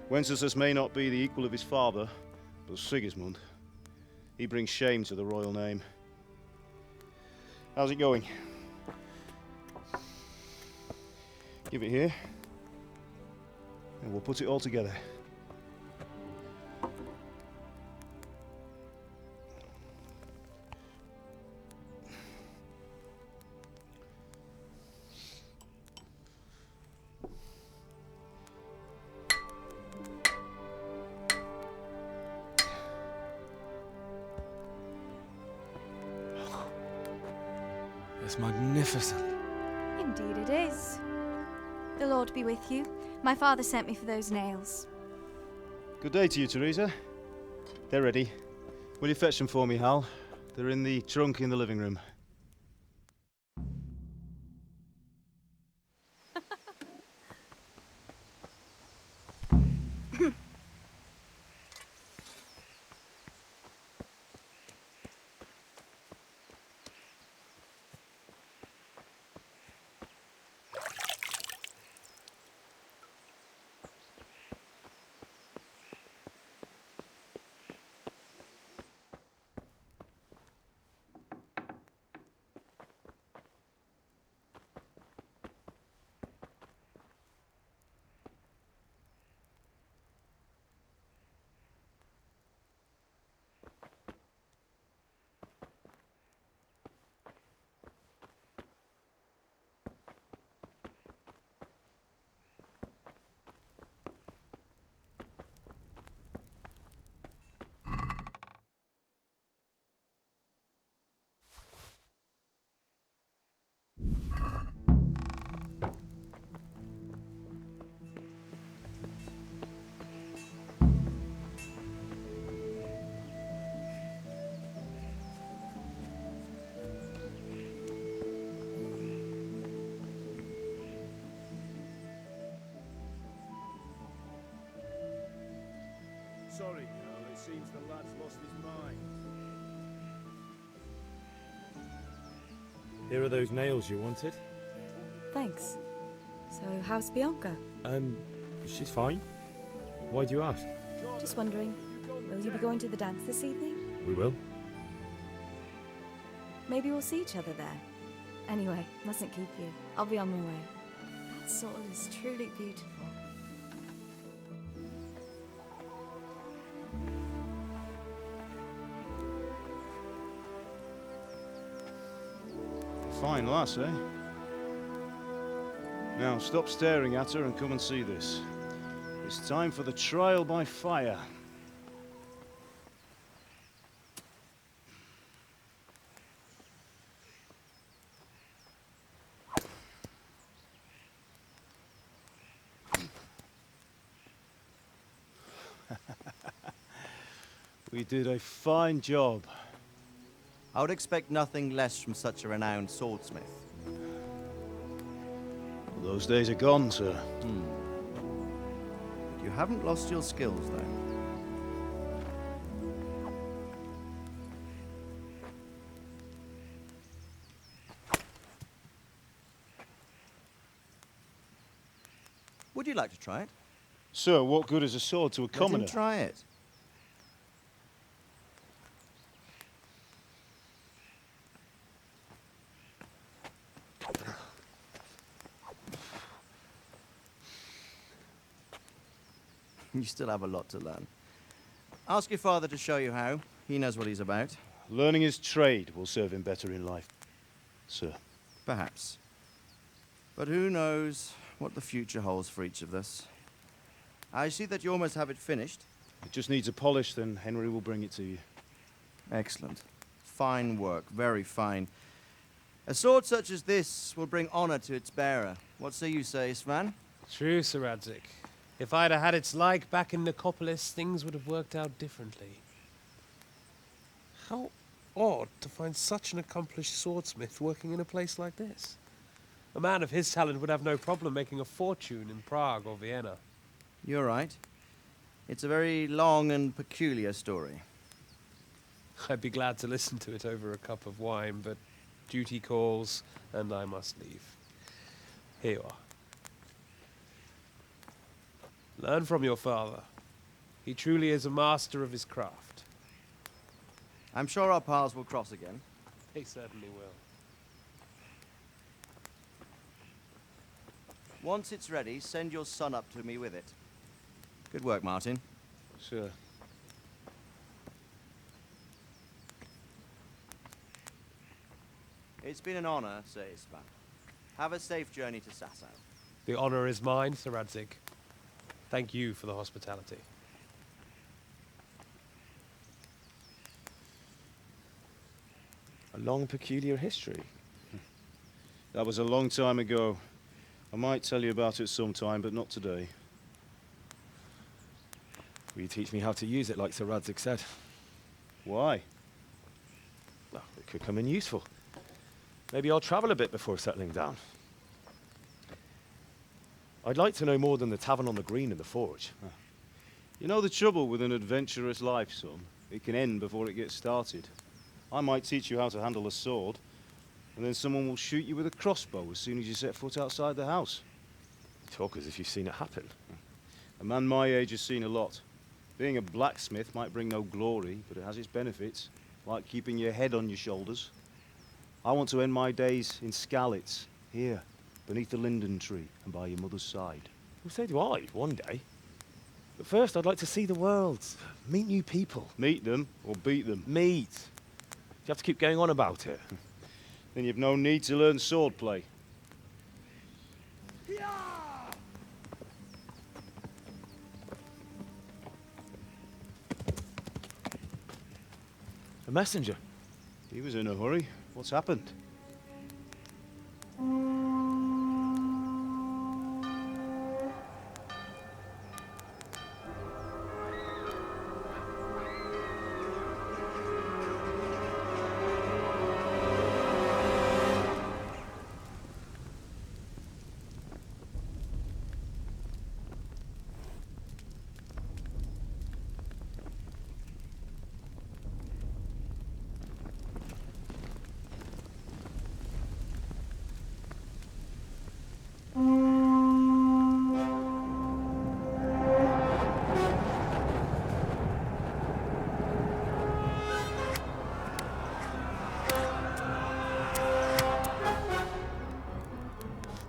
Wenceslas may not be the equal of his father, but Sigismund, he brings shame to the royal name. How's it going? Give it here. And we'll put it all together. It's magnificent. Indeed it is. The Lord be with you. My father sent me for those nails. Good day to you, Teresa. They're ready. Will you fetch them for me, Hal? They're in the trunk in the living room. Sorry, Hal, it seems the lad's lost his mind. Here are those nails you wanted. Thanks. So, how's Bianca? She's fine. Why do you ask? Just wondering, will you be going to the dance this evening? We will. Maybe we'll see each other there. Anyway, mustn't keep you. I'll be on my way. That sword is truly beautiful. Fine lass, eh? Now, stop staring at her and come and see this. It's time for the trial by fire. We did a fine job. I would expect nothing less from such a renowned swordsmith. Well, those days are gone, sir. You haven't lost your skills, though. Would you like to try it? Sir, what good is a sword to a commoner? Let him try it. You still have a lot to learn. Ask your father to show you how. He knows what he's about. Learning his trade will serve him better in life, sir. Perhaps. But who knows what the future holds for each of us. I see that you almost have it finished. It just needs a polish, then Henry will bring it to you. Excellent. Fine work, very fine. A sword such as this will bring honor to its bearer. What say you, Svan? True, Sir Radzik. If I'd have had its like back in Nicopolis, things would have worked out differently. How odd to find such an accomplished swordsmith working in a place like this. A man of his talent would have no problem making a fortune in Prague or Vienna. You're right. It's a very long and peculiar story. I'd be glad to listen to it over a cup of wine, but duty calls, and I must leave. Here you are. Learn from your father. He truly is a master of his craft. I'm sure our paths will cross again. He certainly will. Once it's ready, send your son up to me with it. Good work, Martin. Sir. It's been an honor, Sir Istvan. Have a safe journey to Sasau. The honor is mine, Sir Radzik. Thank you for the hospitality. A long, peculiar history. That was a long time ago. I might tell you about it sometime, but not today. Will you teach me how to use it like Sir Radzik said? Why? Well, it could come in useful. Maybe I'll travel a bit before settling down. I'd like to know more than the tavern on the green and the forge. You know the trouble with an adventurous life, son? It can end before it gets started. I might teach you how to handle a sword, and then someone will shoot you with a crossbow as soon as you set foot outside the house. You talk as if you've seen it happen. A man my age has seen a lot. Being a blacksmith might bring no glory, but it has its benefits, like keeping your head on your shoulders. I want to end my days in Skalitz, here, beneath the linden tree and by your mother's side. Well, so do I, one day. But first, I'd like to see the world, meet new people. Meet them or beat them? Meet. You have to keep going on about it. Then you've no need to learn swordplay. A messenger. He was in a hurry. What's happened?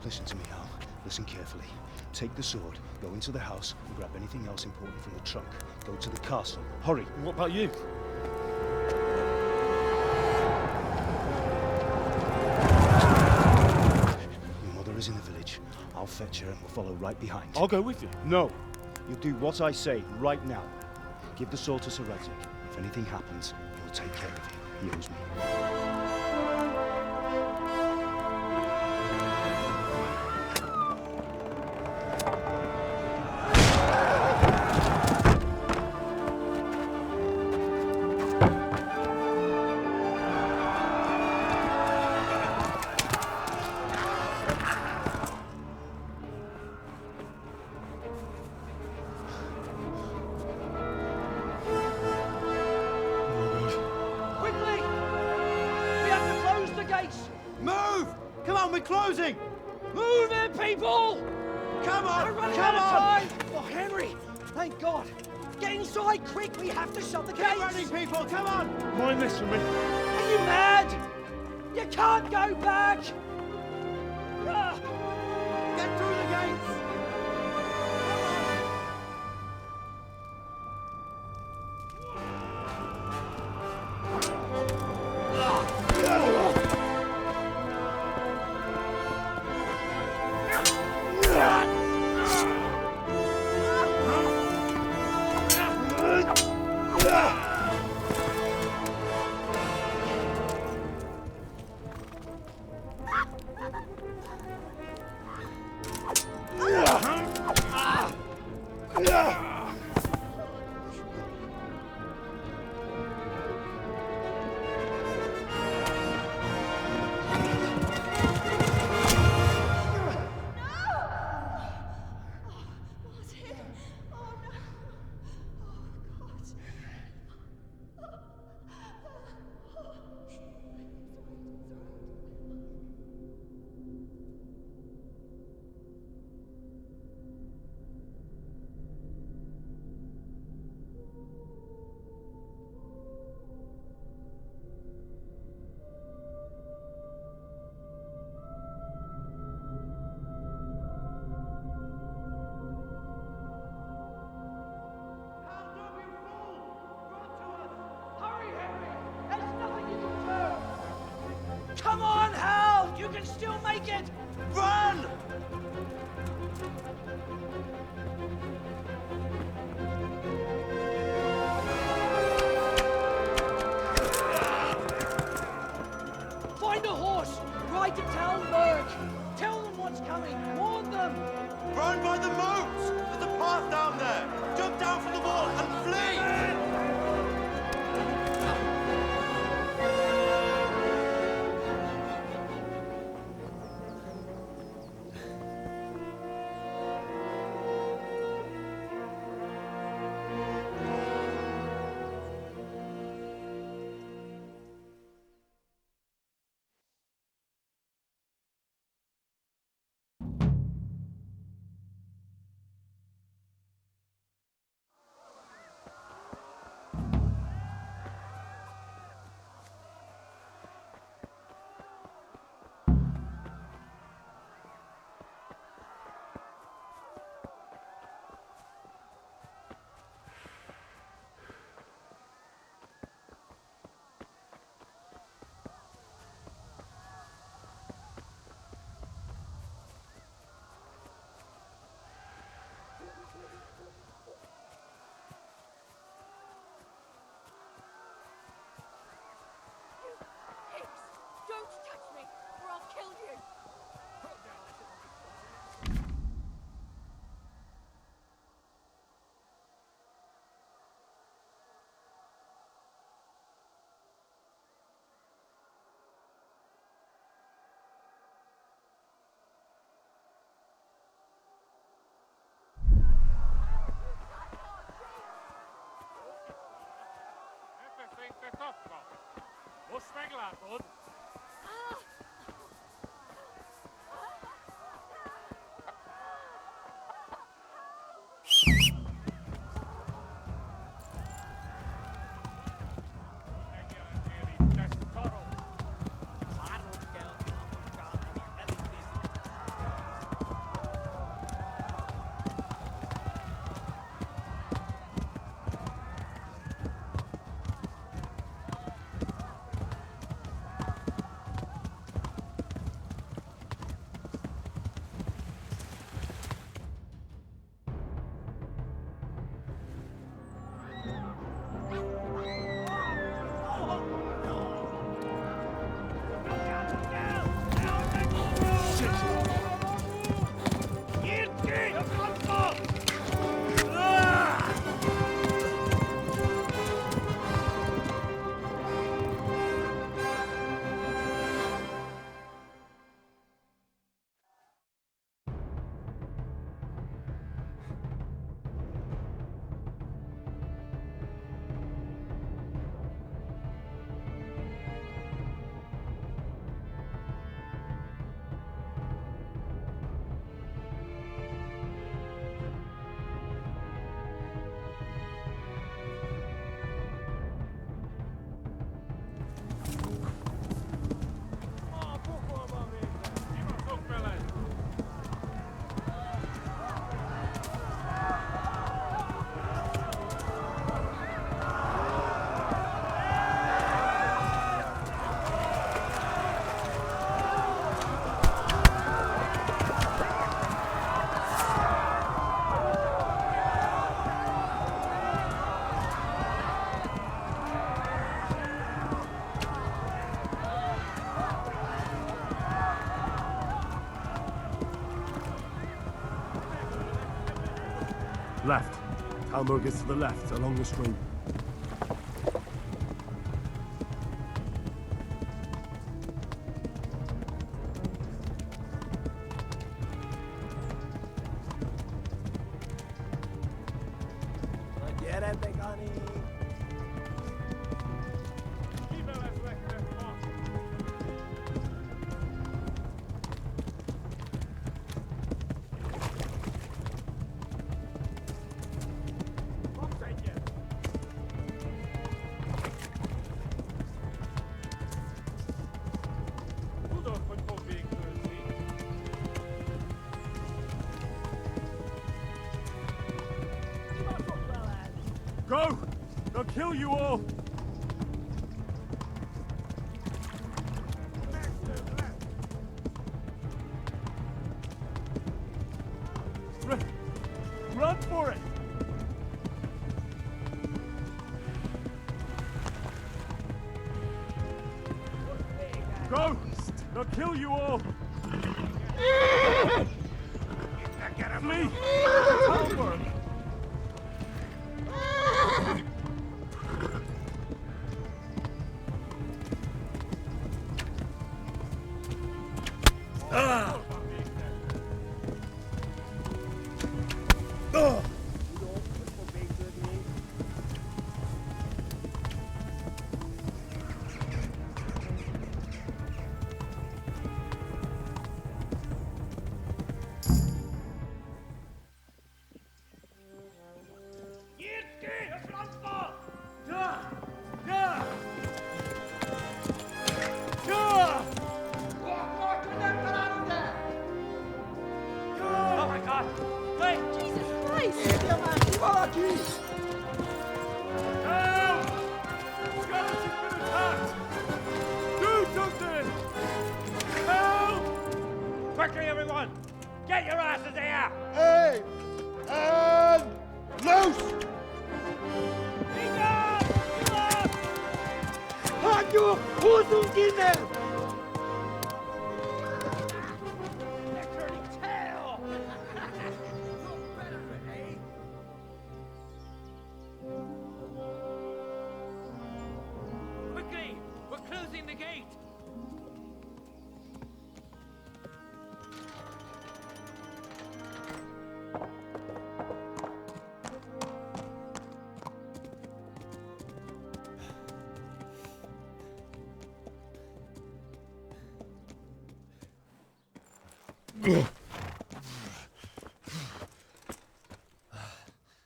Listen to me, Al. Listen carefully. Take the sword, go into the house, and grab anything else important from the trunk. Go to the castle. Hurry. And what about you? Your mother is in the village. I'll fetch her and we'll follow right behind. I'll go with you. No. You'll do what I say right now. Give the sword to Sir Radzik. If anything happens, he'll take care of you. He owes me. Quickly! We have to close the gates! Move! Come on, we're closing! Move it, people! Come on! We're running Come out of on! time! Oh, Henry! Thank God! Get inside, quick! We have to shut the gates! Keep running, people! Come on! Mind this for me. Are you mad? You can't go back! Ah! Get through the gates! it! Run! Find a horse! Ride to town, Lurk! Tell them what's coming! Warn them! Run by the moats! There's a path down there! Jump down from the wall and flee! Don't touch me, or I'll kill you! Left. Talmud is to the left, along the stream. Go! They'll kill you all! Run for it! Go! They'll kill you all! Me! Talbot! Ah! Oh! Oh my God! Hey! Jesus Christ! Help! Skeleton's been attacked! Do something! Help! Quickly, everyone! Get your asses here! Hey! And loose! Halt your horses in there! They're turning tail! Quickly! We're closing the gate!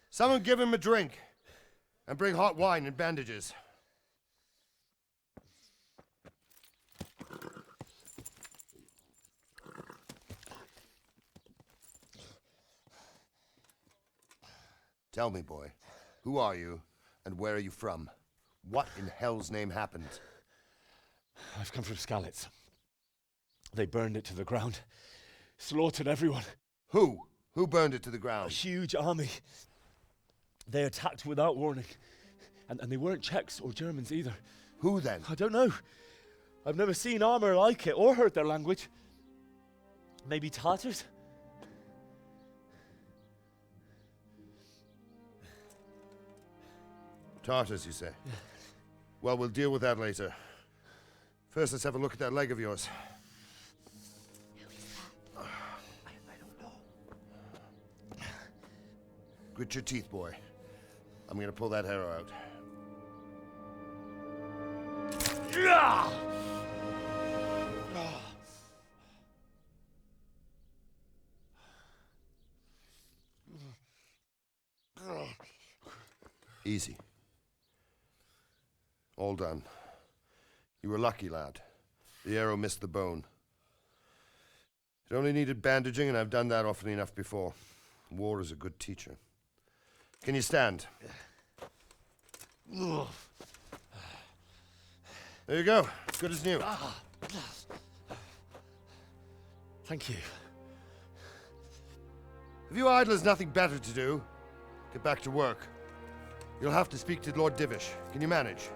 Someone give him a drink. And bring hot wine and bandages. Tell me, boy, who are you and where are you from? What in hell's name happened? I've come from Skalitz. They burned it to the ground. Slaughtered everyone. Who? Who burned it to the ground? A huge army. They attacked without warning. And they weren't Czechs or Germans either. Who then? I don't know. I've never seen armor like it or heard their language. Maybe Tatars? Tartars, you say? Yeah. Well, we'll deal with that later. First, let's have a look at that leg of yours. I don't know. Grit your teeth, boy. I'm gonna pull that arrow out. Easy. All done. You were lucky, lad. The arrow missed the bone. It only needed bandaging, and I've done that often enough before. War is a good teacher. Can you stand? There you go. Good as new. Thank you. Have you idlers nothing better to do? Get back to work. You'll have to speak to Lord Divish. Can you manage?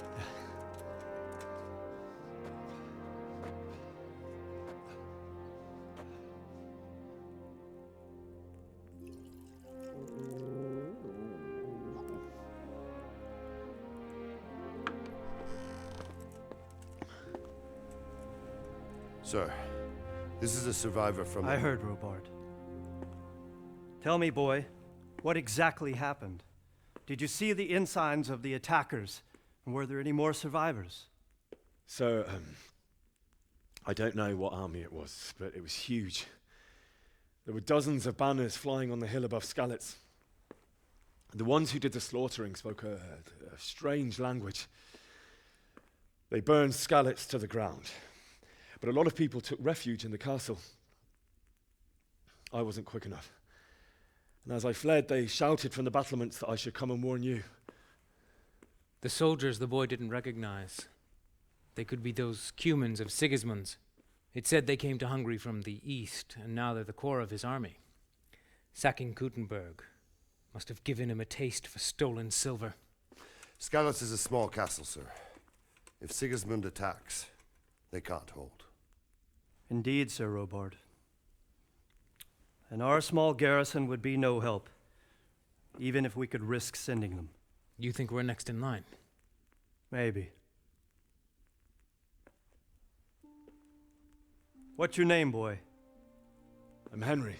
Sir, this is a survivor from... I heard, Robart. Tell me, boy, what exactly happened? Did you see the ensigns of the attackers? And were there any more survivors? So, I don't know what army it was, but it was huge. There were dozens of banners flying on the hill above Skalitz. The ones who did the slaughtering spoke a strange language. They burned Skalitz to the ground. But a lot of people took refuge in the castle. I wasn't quick enough. And as I fled, they shouted from the battlements that I should come and warn you. The soldiers the boy didn't recognize. They could be those Cumans of Sigismund's. It said they came to Hungary from the east, and now they're the core of his army. Sacking Gutenberg must have given him a taste for stolen silver. Skalitz is a small castle, sir. If Sigismund attacks, they can't hold. Indeed, Sir Robard. And our small garrison would be no help, even if we could risk sending them. You think we're next in line? Maybe. What's your name, boy? I'm Henry,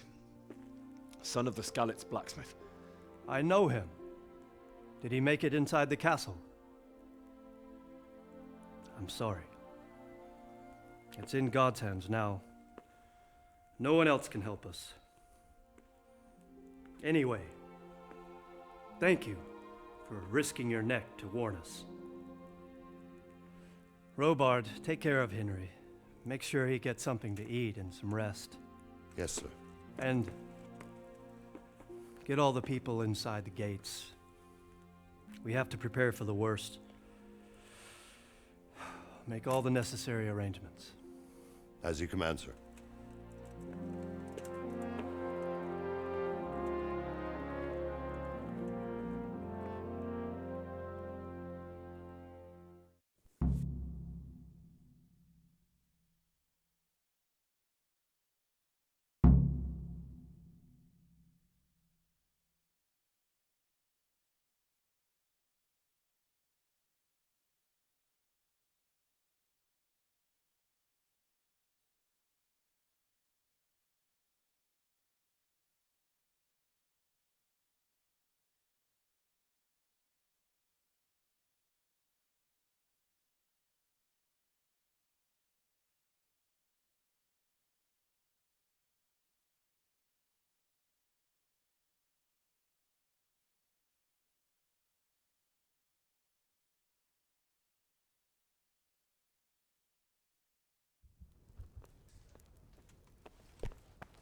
son of the Skalitz blacksmith. I know him. Did he make it inside the castle? I'm sorry. It's in God's hands now. No one else can help us. Anyway, thank you for risking your neck to warn us. Robard, take care of Henry. Make sure he gets something to eat and some rest. Yes, sir. And get all the people inside the gates. We have to prepare for the worst. Make all the necessary arrangements. As you command, sir.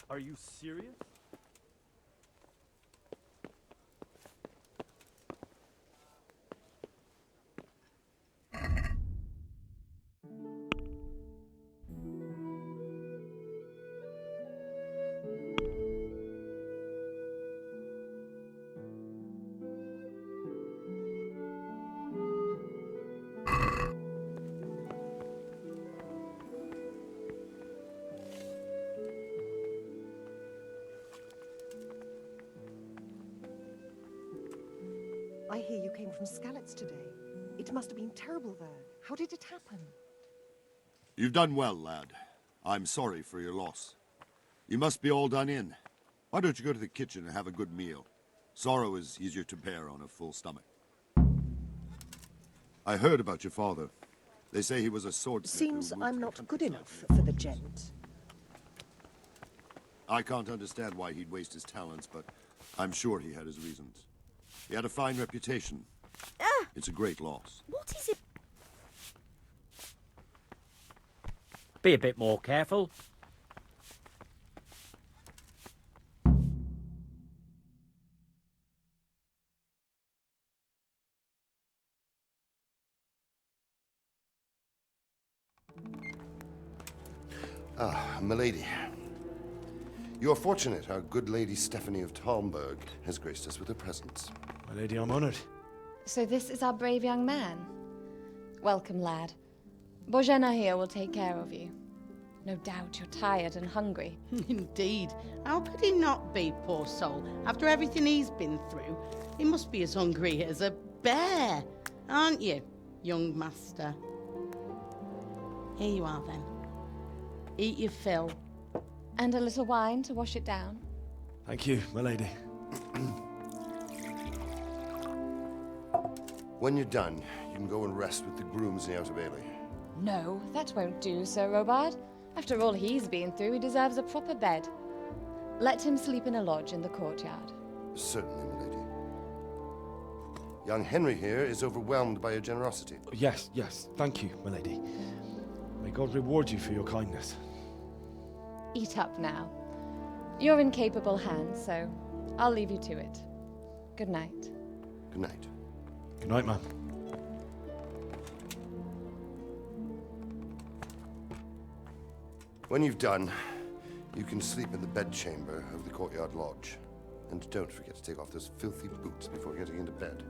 Are you serious? I hear you came from Skalitz today. It must have been terrible there. How did it happen? You've done well, lad. I'm sorry for your loss. You must be all done in. Why don't you go to the kitchen and have a good meal? Sorrow is easier to bear on a full stomach. I heard about your father. They say he was a swordsmith. Seems I'm not good enough for the gent. I can't understand why he'd waste his talents, but I'm sure he had his reasons. He had a fine reputation. It's a great loss. What is it? Be a bit more careful. Ah, milady. You are fortunate our good lady Stephanie of Talmberg has graced us with her presence. My lady, I'm honored. So this is our brave young man. Welcome, lad. Bozhena here will take care of you. No doubt you're tired and hungry. Indeed. How could he not be, poor soul? After everything he's been through, he must be as hungry as a bear, aren't you, young master? Here you are, then. Eat your fill. And a little wine to wash it down. Thank you, my lady. When you're done, you can go and rest with the grooms in the Outer Bailey. No, that won't do, Sir Robard. After all he's been through, he deserves a proper bed. Let him sleep in a lodge in the courtyard. Certainly, milady. Young Henry here is overwhelmed by your generosity. Yes, yes. Thank you, my lady. May God reward you for your kindness. Eat up now. You're in capable hands, so I'll leave you to it. Good night. Good night. Good night, ma'am. When you've done, you can sleep in the bedchamber of the courtyard lodge. And don't forget to take off those filthy boots before getting into bed.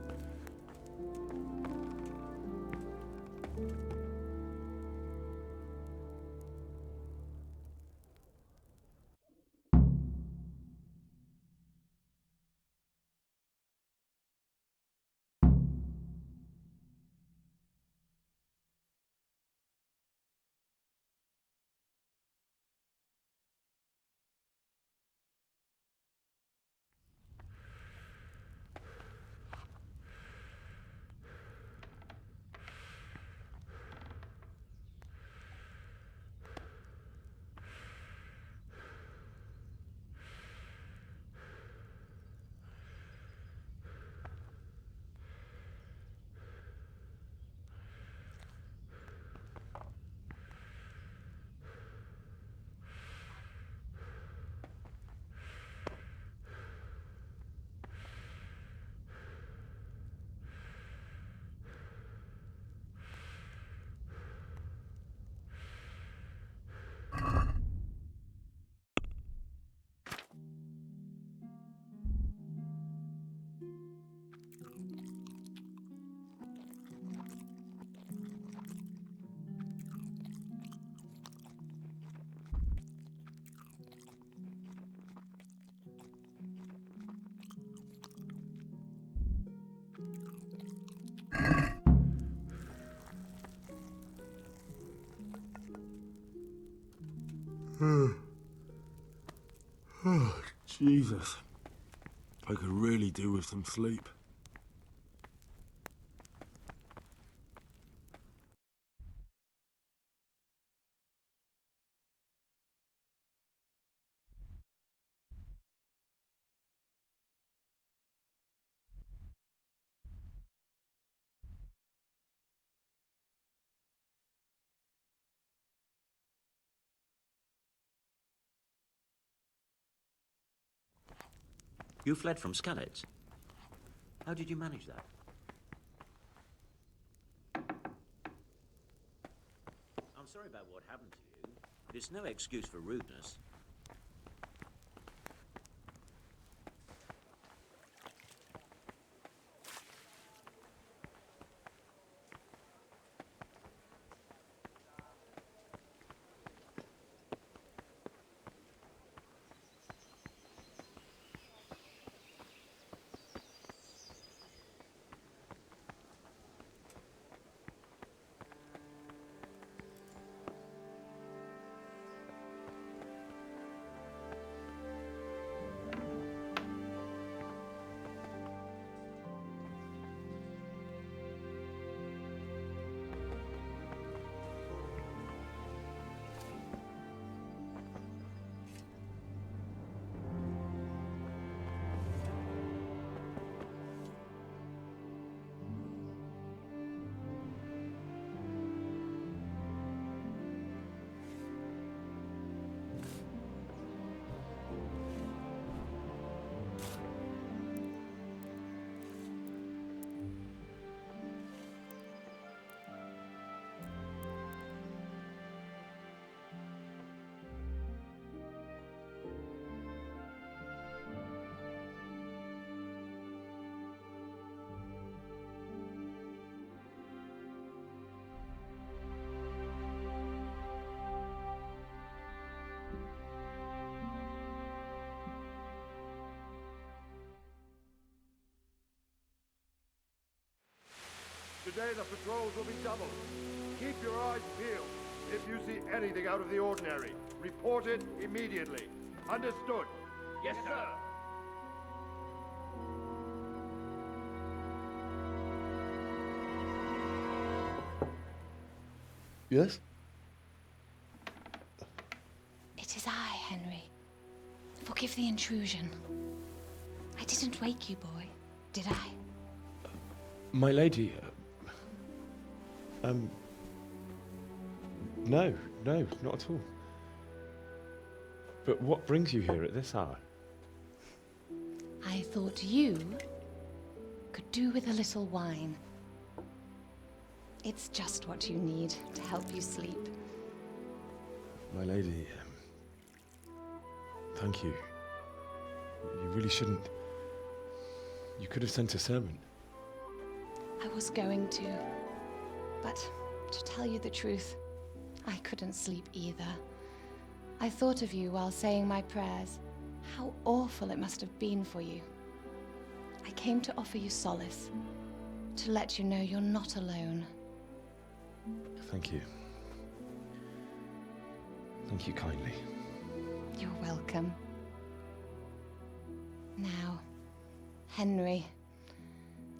Oh, Jesus. I could really do with some sleep. You fled from Skalitz. How did you manage that? I'm sorry about what happened to you, but it's no excuse for rudeness. Today the patrols will be doubled. Keep your eyes peeled. If you see anything out of the ordinary, report it immediately. Understood? Yes, sir. Yes? It is I, Henry. Forgive the intrusion. I didn't wake you, boy, did I? My lady, no, not at all. But what brings you here at this hour? I thought you could do with a little wine. It's just what you need to help you sleep. My lady, thank you. You really shouldn't. You could have sent a servant. I was going to. But to tell you the truth, I couldn't sleep either. I thought of you while saying my prayers. How awful it must have been for you. I came to offer you solace, to let you know you're not alone. Thank you. Thank you kindly. You're welcome. Now, Henry,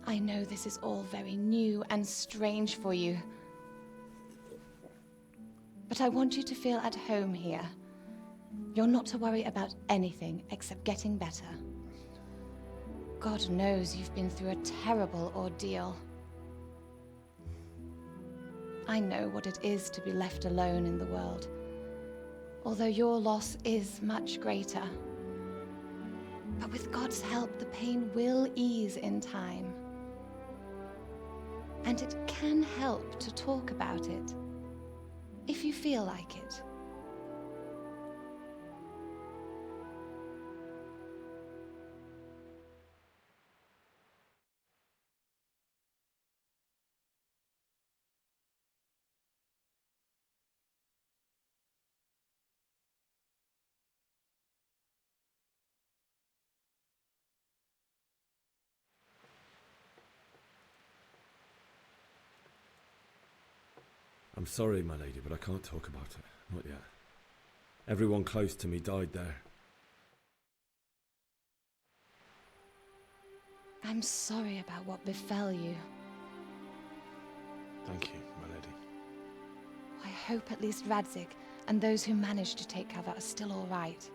I know this is all very new and strange for you. But I want you to feel at home here. You're not to worry about anything except getting better. God knows you've been through a terrible ordeal. I know what it is to be left alone in the world, although your loss is much greater. But with God's help, the pain will ease in time. And it can help to talk about it, if you feel like it. I'm sorry, my lady, but I can't talk about it. Not yet. Everyone close to me died there. I'm sorry about what befell you. Thank you, my lady. I hope at least Radzik and those who managed to take cover are still all right.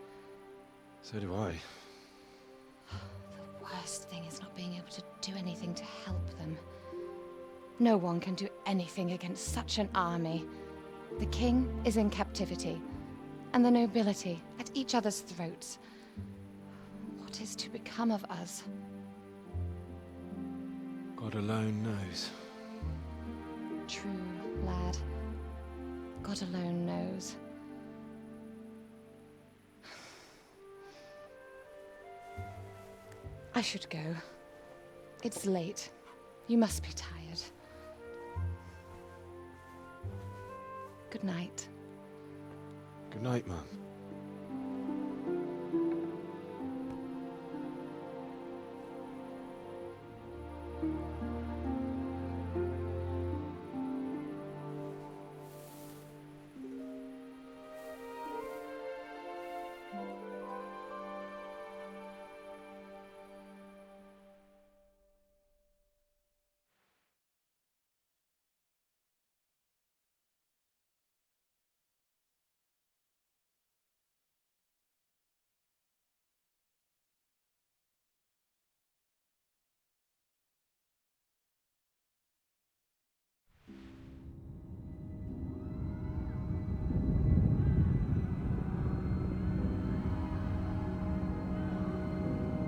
So do I. The worst thing is not being able to do anything to help them. No one can do anything against such an army. The king is in captivity, and the nobility at each other's throats. What is to become of us? God alone knows. True, lad. God alone knows. I should go. It's late. You must be tired. Good night. Good night, Mum.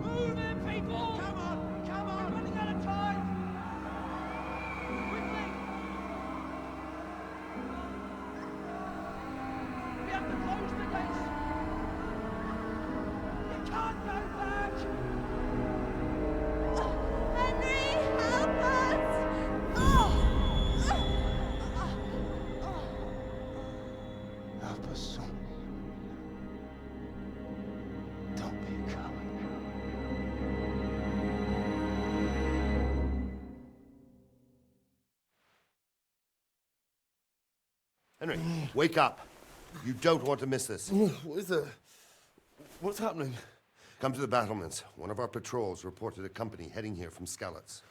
Move in, people! Come on! Come on! We're running out of time! Quickly! We have to close the gates! You can't go back! Henry, help us! Help us, son. Don't be a coward. Henry, wake up. You don't want to miss this. What is it? What's happening? Come to the battlements. One of our patrols reported a company heading here from Skalitz.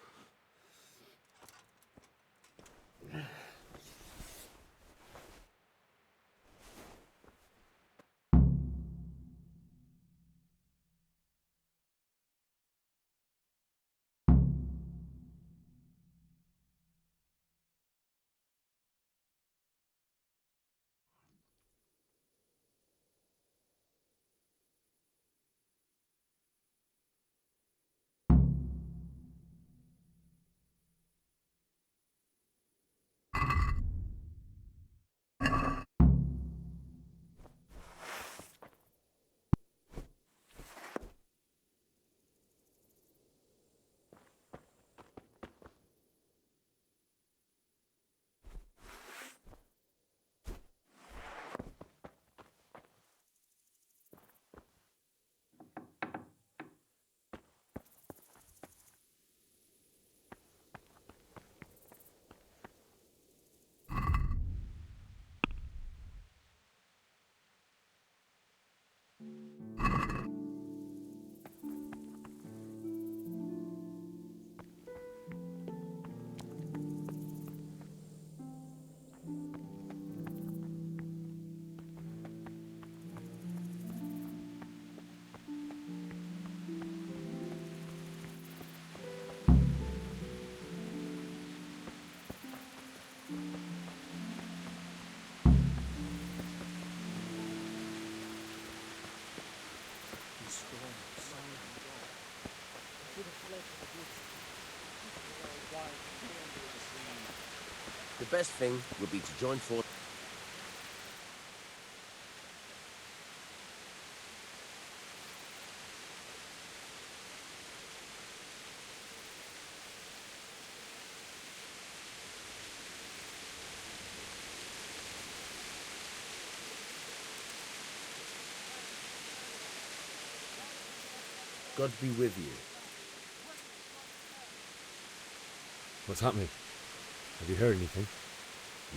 The best thing would be to join forces. God be with you. What's happening? Have you heard anything?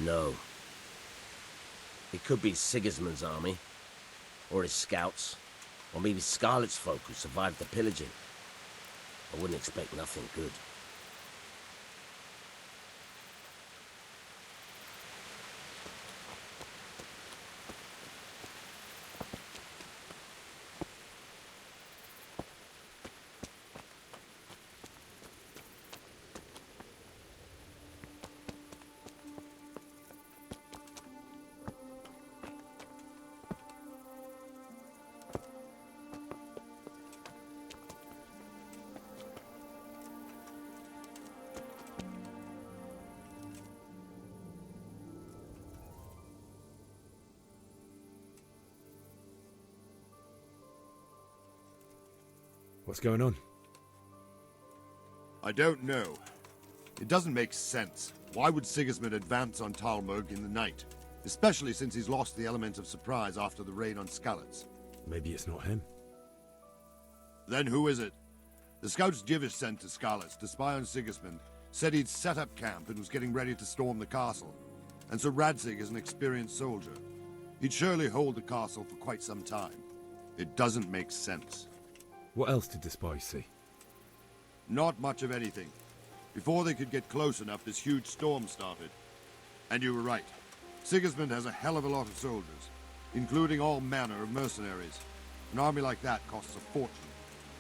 No. It could be Sigismund's army, or his scouts, or maybe Scarlet's folk who survived the pillaging. I wouldn't expect nothing good. What's going on? I don't know. It doesn't make sense. Why would Sigismund advance on Talmberg in the night? Especially since he's lost the element of surprise after the raid on Skalitz. Maybe it's not him. Then who is it? The scouts Divish sent to Skalitz to spy on Sigismund said he'd set up camp and was getting ready to storm the castle. And so Radzig is an experienced soldier. He'd surely hold the castle for quite some time. It doesn't make sense. What else did the spies see? Not much of anything. Before they could get close enough, this huge storm started. And you were right. Sigismund has a hell of a lot of soldiers, including all manner of mercenaries. An army like that costs a fortune.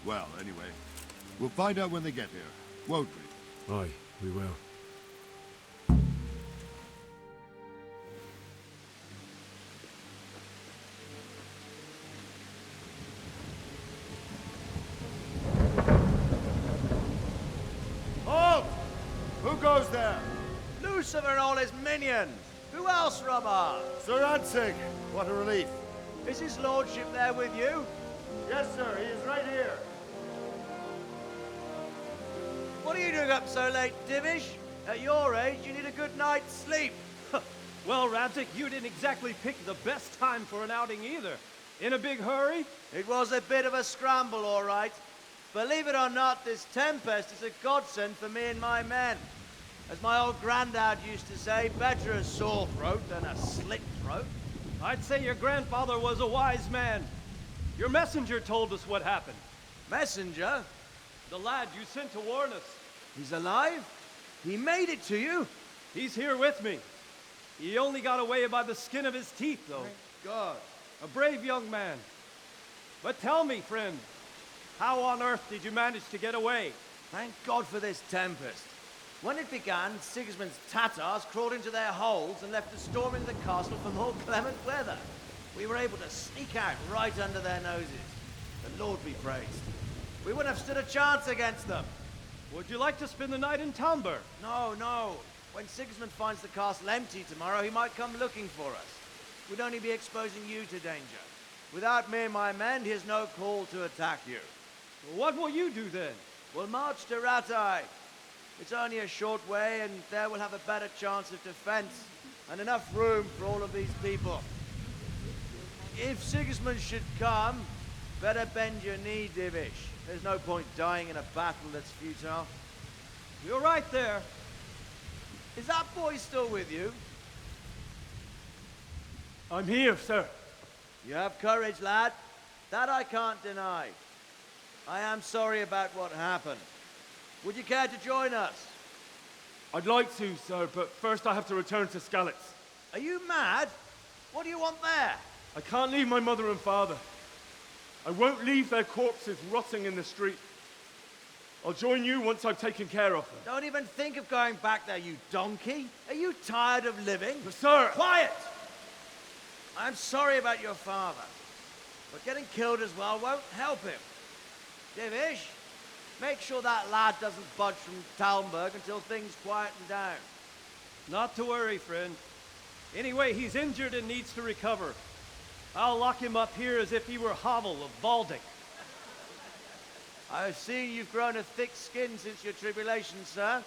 Well, anyway, we'll find out when they get here, won't we? Aye, we will. Halt! Who goes there? Lucifer and all his minions. Who else, Robert? Sir Radzig, what a relief. Is his lordship there with you? Yes, sir, he is right here. What are you doing up so late, Divish? At your age, you need a good night's sleep. Well, Radzig, you didn't exactly pick the best time for an outing either. In a big hurry? It was a bit of a scramble, all right. Believe it or not, this tempest is a godsend for me and my men. As my old granddad used to say, better a sore throat than a slit throat. I'd say your grandfather was a wise man. Your messenger told us what happened. Messenger? The lad you sent to warn us. He's alive? He made it to you? He's here with me. He only got away by the skin of his teeth, though. Thank God. A brave young man. But tell me, friend, how on earth did you manage to get away? Thank God for this tempest. When it began, Sigismund's Tatars crawled into their holes and left a storm into the castle for more clement weather. We were able to sneak out right under their noses. The Lord be praised. We wouldn't have stood a chance against them. Would you like to spend the night in Talmberg? No, no. When Sigismund finds the castle empty tomorrow, he might come looking for us. We'd only be exposing you to danger. Without me and my men, he has no call to attack you. What will you do then? We'll march to Ratai. It's only a short way, and there we'll have a better chance of defense and enough room for all of these people. If Sigismund should come, better bend your knee, Divish. There's no point dying in a battle that's futile. You're right there. Is that boy still with you? I'm here, sir. You have courage, lad. That I can't deny. I am sorry about what happened. Would you care to join us? I'd like to, sir, but first I have to return to Skalitz. Are you mad? What do you want there? I can't leave my mother and father. I won't leave their corpses rotting in the street. I'll join you once I've taken care of them. Don't even think of going back there, you donkey. Are you tired of living? But sir! Quiet! I'm sorry about your father, but getting killed as well won't help him. Divish, make sure that lad doesn't budge from Talmberg until things quieten down. Not to worry, friend. Anyway, he's injured and needs to recover. I'll lock him up here as if he were Havel of Valdic. I've seen you've grown a thick skin since your tribulation, sir.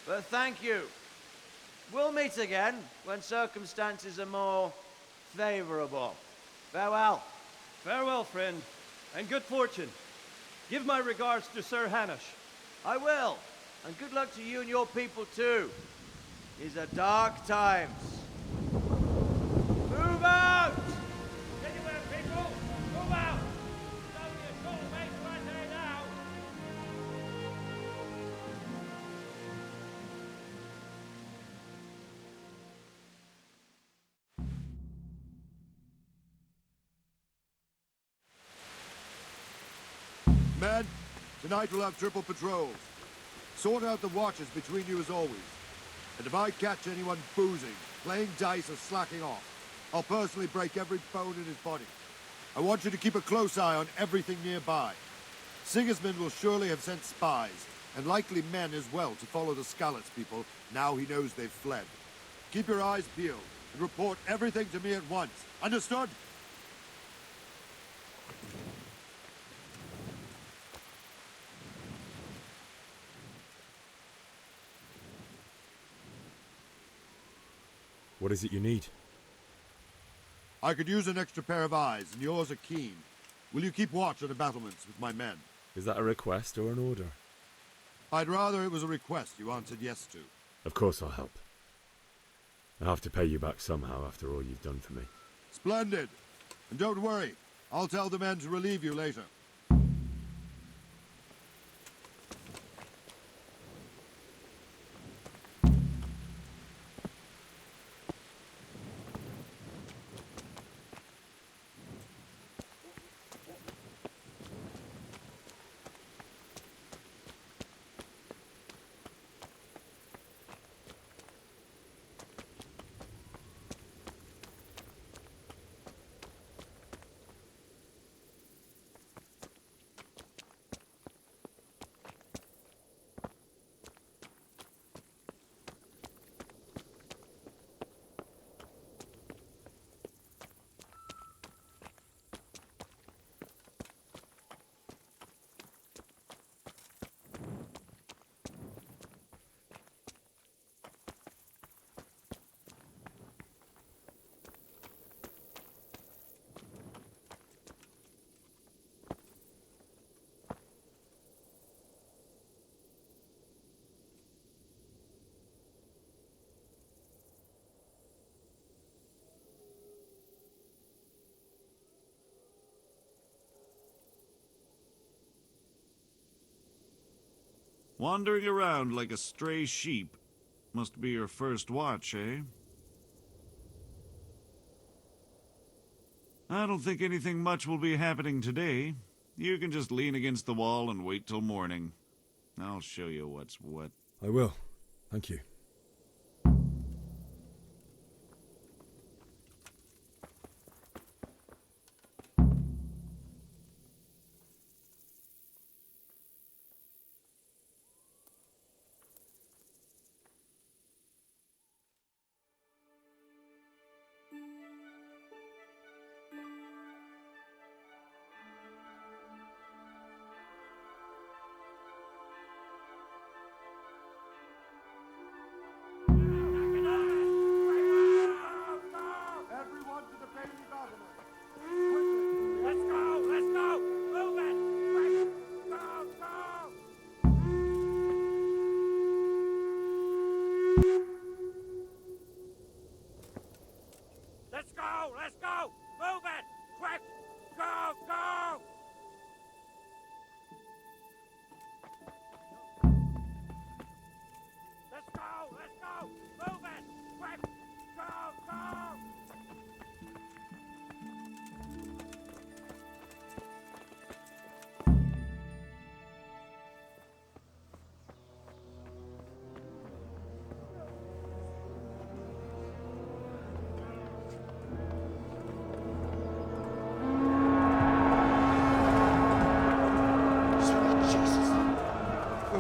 But thank you. We'll meet again when circumstances are more favorable. Farewell. Farewell, friend, and good fortune. Give my regards to Sir Hanush. I will. And good luck to you and your people, too. These are dark times. Move out! Anywhere, people! Move out! It's only a short way to Rattay now! Men, tonight we'll have triple patrols. Sort out the watches between you as always. And if I catch anyone boozing, playing dice or slacking off, I'll personally break every bone in his body. I want you to keep a close eye on everything nearby. Sigismund will surely have sent spies, and likely men as well, to follow the Skalitz people now he knows they've fled. Keep your eyes peeled, and report everything to me at once. Understood? What is it you need? I could use an extra pair of eyes, and yours are keen. Will you keep watch on the battlements with my men? Is that a request or an order? I'd rather it was a request you answered yes to. Of course I'll help. I have to pay you back somehow after all you've done for me. Splendid. And don't worry, I'll tell the men to relieve you later. Wandering around like a stray sheep. Must be your first watch, eh? I don't think anything much will be happening today. You can just lean against the wall and wait till morning. I'll show you what's what. I will. Thank you.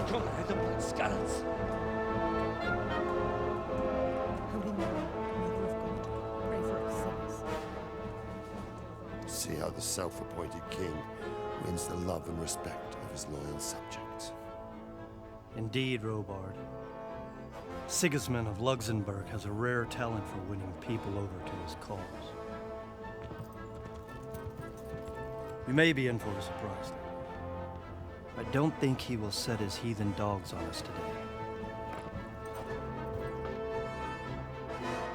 Come ahead upon Scallots. Holy Mary, Mother of God, pray for us sinners. See how the self-appointed king wins the love and respect of his loyal subjects. Indeed, Robard. Sigismund of Luxembourg has a rare talent for winning people over to his cause. We may be in for a surprise, though. I don't think he will set his heathen dogs on us today.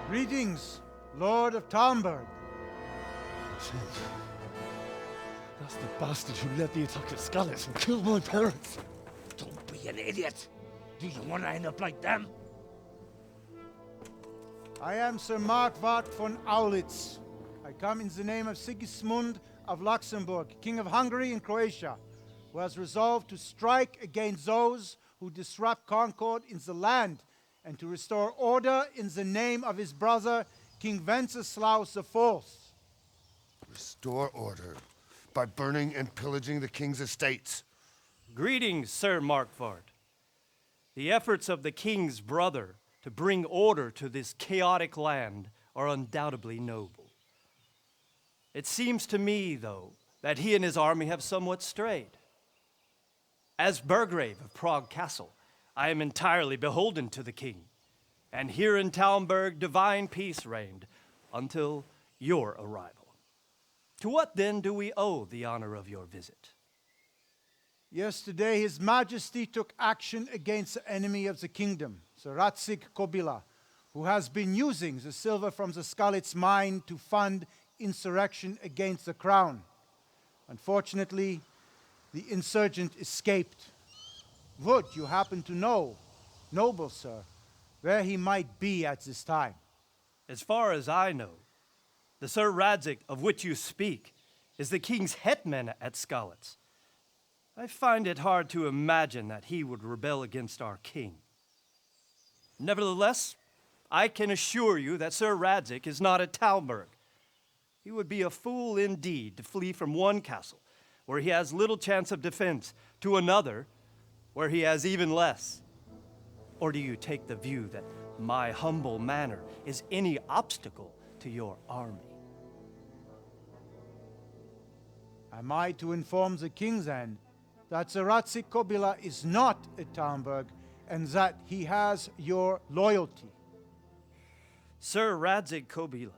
Greetings, Lord of Talmberg. That's the bastard who led the attack at Scallots and killed my parents. Don't be an idiot. Do you want to end up like them? I am Sir Markwart von Aulitz. I come in the name of Sigismund of Luxembourg, King of Hungary and Croatia, who has resolved to strike against those who disrupt concord in the land and to restore order in the name of his brother, King Wenceslaus IV. Restore order by burning and pillaging the king's estates. Greetings, Sir Markwart. The efforts of the king's brother to bring order to this chaotic land are undoubtedly noble. It seems to me, though, that he and his army have somewhat strayed. As Burgrave of Prague Castle, I am entirely beholden to the king, and here in Talmberg divine peace reigned until your arrival. To what then do we owe the honor of your visit? Yesterday, His Majesty took action against the enemy of the kingdom, Sir Radzig Kobyla, who has been using the silver from the Skalitz mine to fund insurrection against the crown. Unfortunately, the insurgent escaped. Would you happen to know, noble sir, where he might be at this time? As far as I know, the Sir Radzig of which you speak is the king's hetman at Skalitz. I find it hard to imagine that he would rebel against our king. Nevertheless, I can assure you that Sir Radzig is not at Talmberg. He would be a fool indeed to flee from one castle, where he has little chance of defense, to another, where he has even less. Or do you take the view that my humble manner is any obstacle to your army? Am I to inform the king then that Sir Radzig Kobyla is not at Talmberg and that he has your loyalty? Sir Radzig Kobyla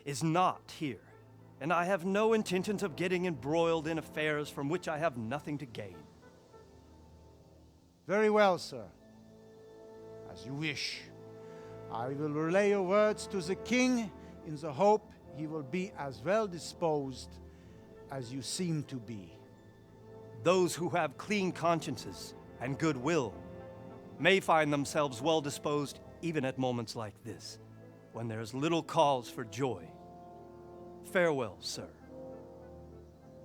is not here, and I have no intentions of getting embroiled in affairs from which I have nothing to gain. Very well, sir. As you wish. I will relay your words to the king in the hope he will be as well disposed as you seem to be. Those who have clean consciences and goodwill may find themselves well disposed even at moments like this, when there is little cause for joy. Farewell, sir.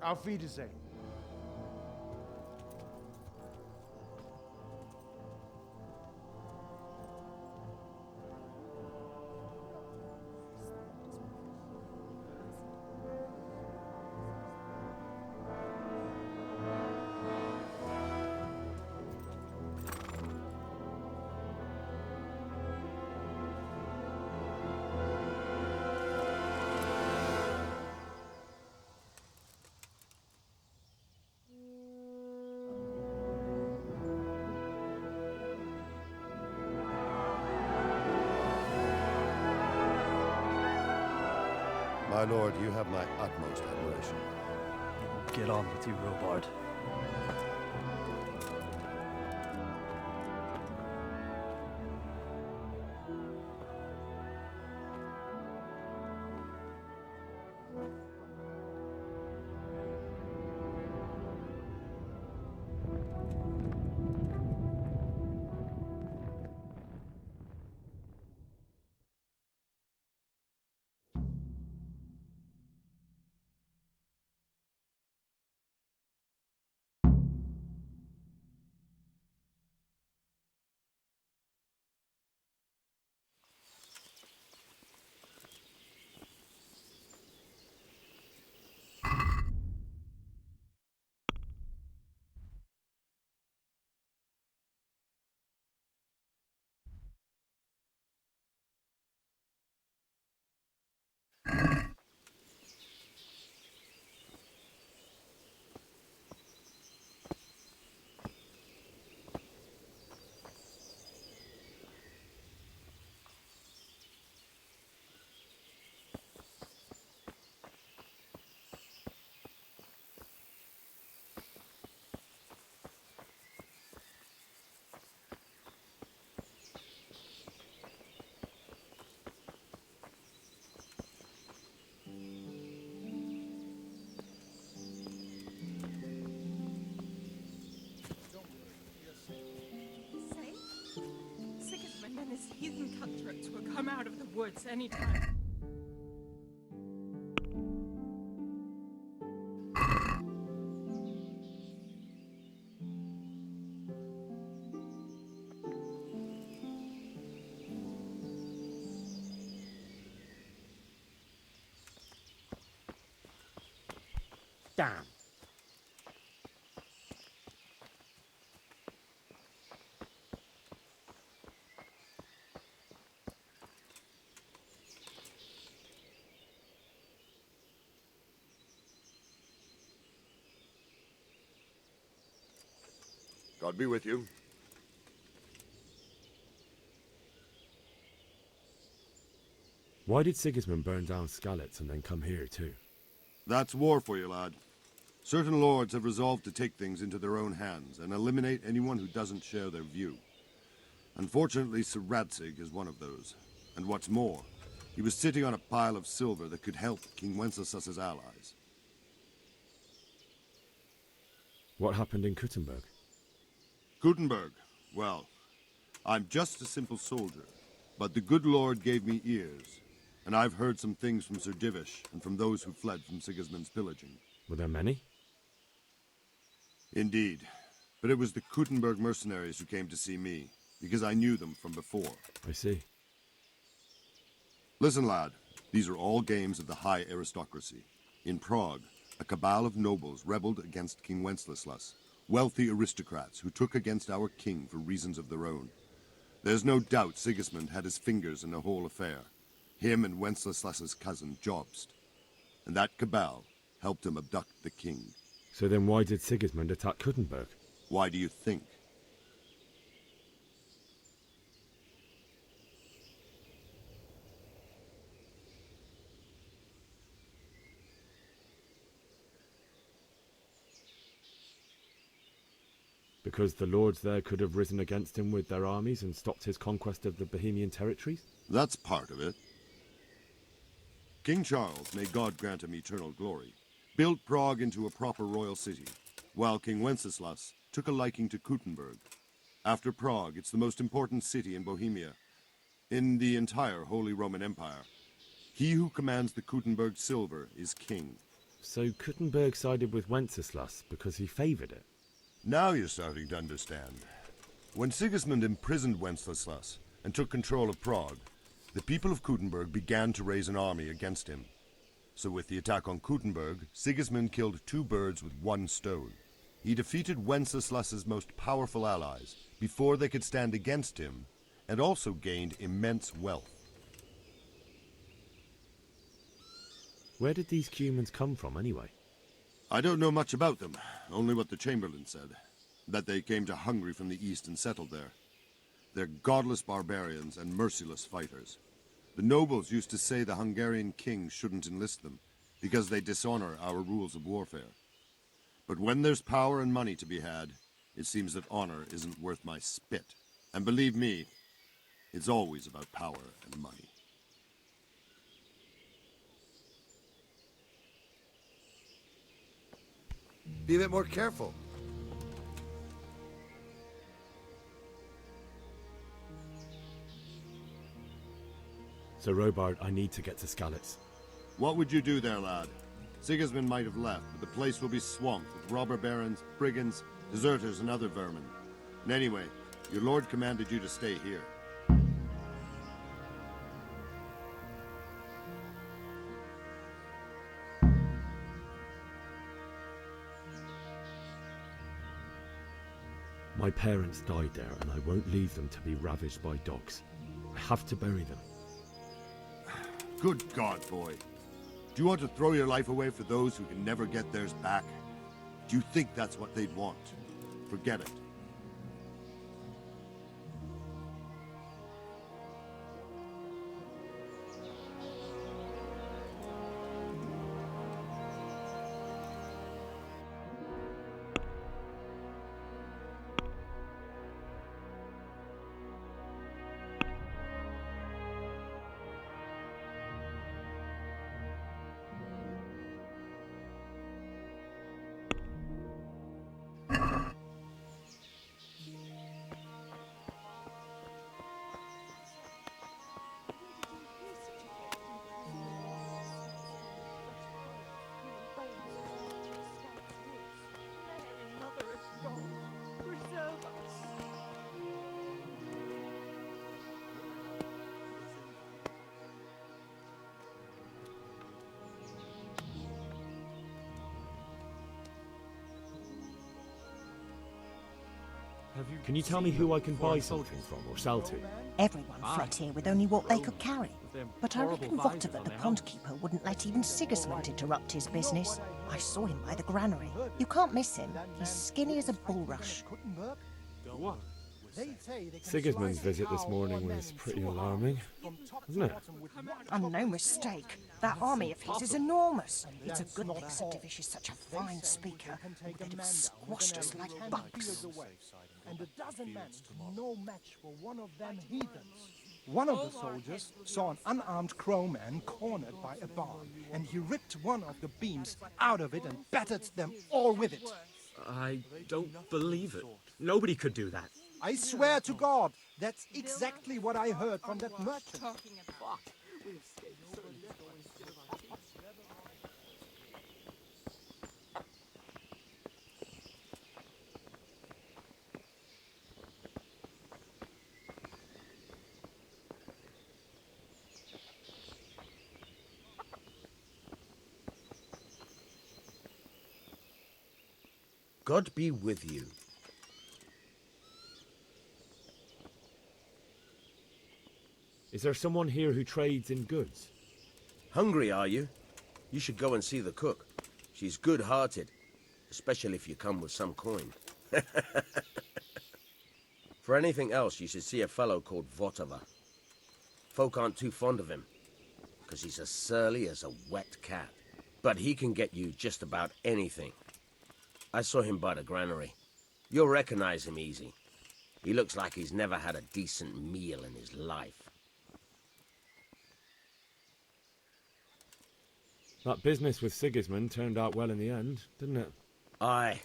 Auf Wiedersehen. My lord, you have my utmost admiration. Get on with you, Robard. swords anytime. Damn. God be with you. Why did Sigismund burn down Skalitz and then come here too? That's war for you, lad. Certain lords have resolved to take things into their own hands and eliminate anyone who doesn't share their view. Unfortunately, Sir Radzig is one of those. And what's more, he was sitting on a pile of silver that could help King Wenceslas's allies. What happened in Kuttenberg? Gutenberg, well, I'm just a simple soldier, but the good Lord gave me ears, and I've heard some things from Sir Divish and from those who fled from Sigismund's pillaging. Were there many? Indeed, but it was the Kuttenberg mercenaries who came to see me, because I knew them from before. I see. Listen, lad, these are all games of the high aristocracy. In Prague, a cabal of nobles rebelled against King Wenceslas, wealthy aristocrats who took against our king for reasons of their own. There's no doubt Sigismund had his fingers in the whole affair. Him and Wenceslas's cousin, Jobst. And that cabal helped him abduct the king. So then why did Sigismund attack Kuttenberg? Why do you think? Because the lords there could have risen against him with their armies and stopped his conquest of the Bohemian territories? That's part of it. King Charles, may God grant him eternal glory, built Prague into a proper royal city, while King Wenceslas took a liking to Kuttenberg. After Prague, it's the most important city in Bohemia, in the entire Holy Roman Empire. He who commands the Kuttenberg silver is king. So Kuttenberg sided with Wenceslas because he favoured it? Now you're starting to understand. When Sigismund imprisoned Wenceslas and took control of Prague, the people of Kuttenberg began to raise an army against him. So with the attack on Kuttenberg, Sigismund killed two birds with one stone. He defeated Wenceslas's most powerful allies before they could stand against him, and also gained immense wealth. Where did these Cumans come from anyway? I don't know much about them, only what the Chamberlain said, that they came to Hungary from the east and settled there. They're godless barbarians and merciless fighters. The nobles used to say the Hungarian king shouldn't enlist them, because they dishonor our rules of warfare. But when there's power and money to be had, it seems that honor isn't worth my spit. And believe me, it's always about power and money. Be a bit more careful. So Robard, I need to get to Skalitz. What would you do there, lad? Sigismund might have left, but the place will be swamped with robber barons, brigands, deserters, and other vermin. And anyway, your lord commanded you to stay here. My parents died there, and I won't leave them to be ravaged by dogs. I have to bury them. Good God, boy. Do you want to throw your life away for those who can never get theirs back? Do you think that's what they'd want? Forget it. Can you tell me who I can buy something from or sell to? Everyone fled here with only what they could carry. But I reckon Votava, the pondkeeper, wouldn't let even Sigismund interrupt his business. I saw him by the granary. You can't miss him. He's skinny as a bulrush. Sigismund's visit this morning was pretty alarming, wasn't it? And no mistake. That army of his is enormous. It's a good thing Sir Divish is such a fine speaker, or they'd have squashed us like bugs. And a dozen men, no match for one of them heathens. One of the soldiers saw an unarmed crowman cornered by a barn, and he ripped one of the beams out of it and battered them all with it. I don't believe it. Nobody could do that. I swear to God, that's exactly what I heard from that merchant. God be with you. Is there someone here who trades in goods? Hungry, are you? You should go and see the cook. She's good-hearted, especially if you come with some coin. For anything else, you should see a fellow called Votava. Folk aren't too fond of him, because he's as surly as a wet cat. But he can get you just about anything. I saw him by the granary. You'll recognize him easy. He looks like he's never had a decent meal in his life. That business with Sigismund turned out well in the end, didn't it? Aye,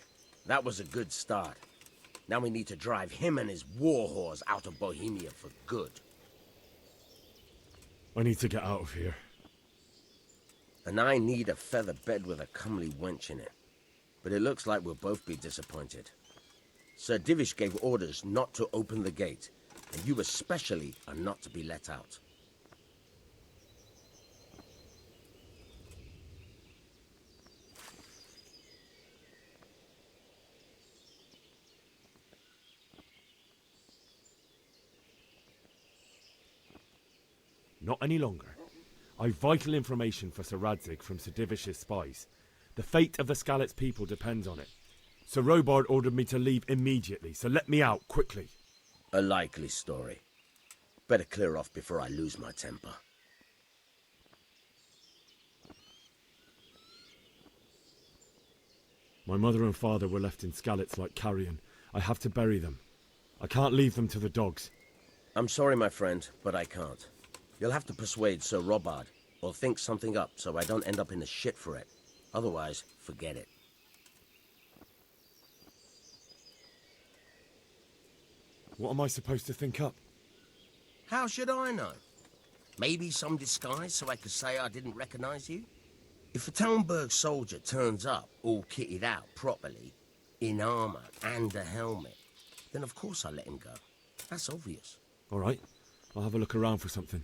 that was a good start. Now we need to drive him and his war whores out of Bohemia for good. I need to get out of here. And I need a feather bed with a comely wench in it. But it looks like we'll both be disappointed. Sir Divish gave orders not to open the gate, and you especially are not to be let out. Not any longer. I've vital information for Sir Radzig from Sir Divish's spies. The fate of the Skalitz people depends on it. Sir Robard ordered me to leave immediately, so let me out, quickly. A likely story. Better clear off before I lose my temper. My mother and father were left in Skalitz like carrion. I have to bury them. I can't leave them to the dogs. I'm sorry, my friend, but I can't. You'll have to persuade Sir Robard, or think something up so I don't end up in the shit for it. Otherwise, forget it. What am I supposed to think up? How should I know? Maybe some disguise so I could say I didn't recognize you? If a Talmberg soldier turns up all kitted out properly, in armor and a helmet, then of course I let him go. That's obvious. All right, I'll have a look around for something.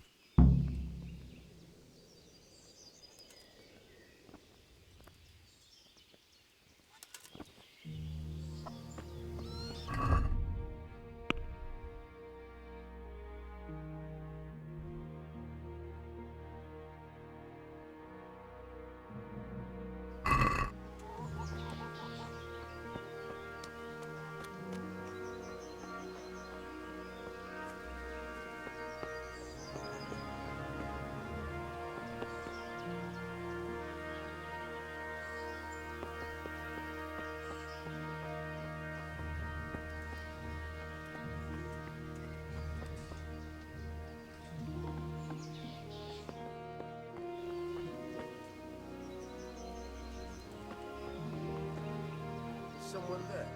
Someone there.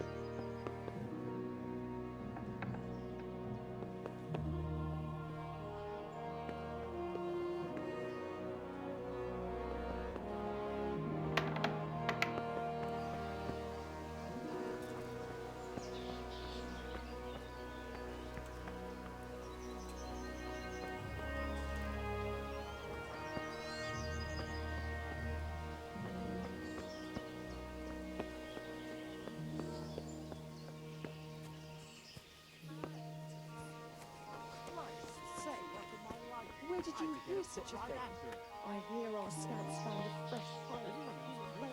did you hear such a thing? I hear our scouts found a fresh pile of flames.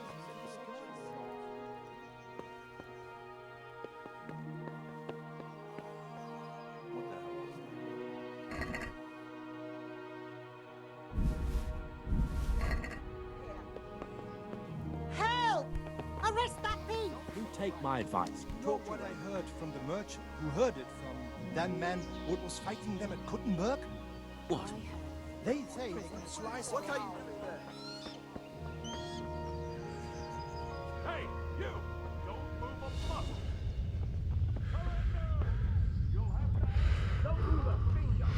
Help! Arrest that thief! You take my advice. Talk what I heard from the merchant, who heard it from that man what was fighting them at Kuttenberg. What? They say slice. What are you doing there? Hey, you! Don't move a muscle! Don't move a finger!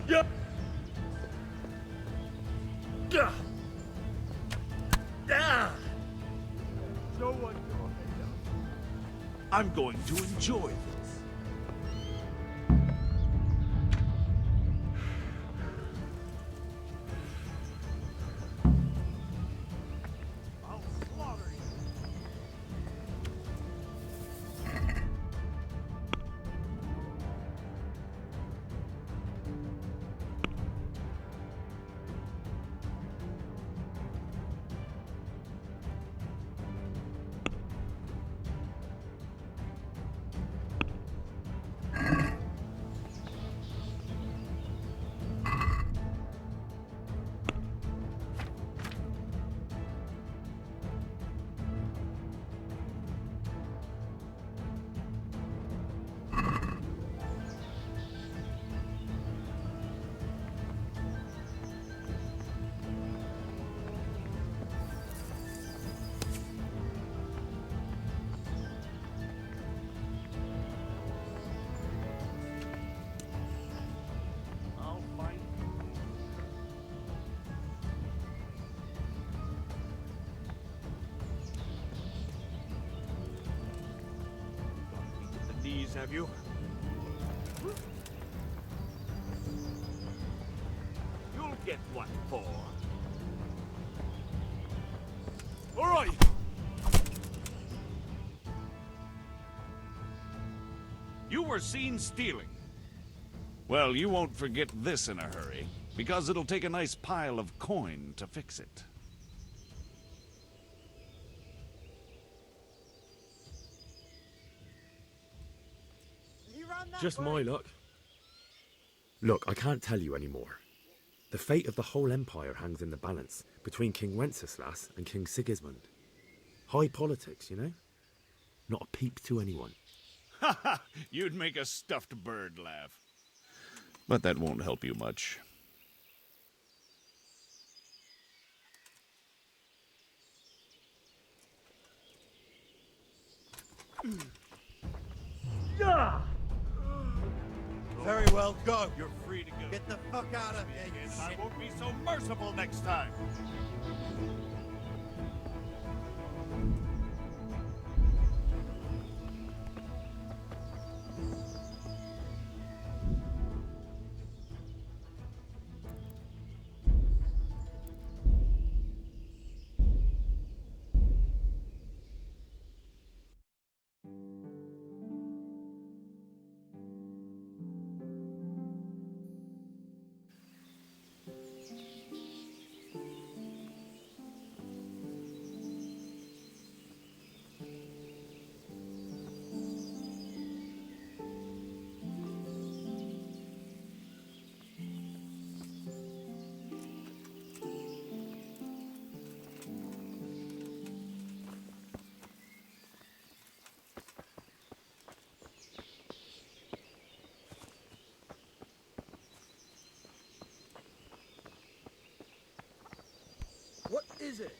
Yep. Yeah. Ah. No one your head up. I'm going to enjoy this. I'll slaughter you. I'll fight. The knees, have you? You'll get what for. All right. You were seen stealing. Well, you won't forget this in a hurry, because it'll take a nice pile of coin to fix it. Just my luck. Look, I can't tell you anymore. The fate of the whole empire hangs in the balance between King Wenceslas and King Sigismund. High politics, you know? Not a peep to anyone. Ha ha! You'd make a stuffed bird laugh. But that won't help you much. Very well, go. You're free to go. Get the fuck out of here, you I shit. won't be so merciful next time. What is it?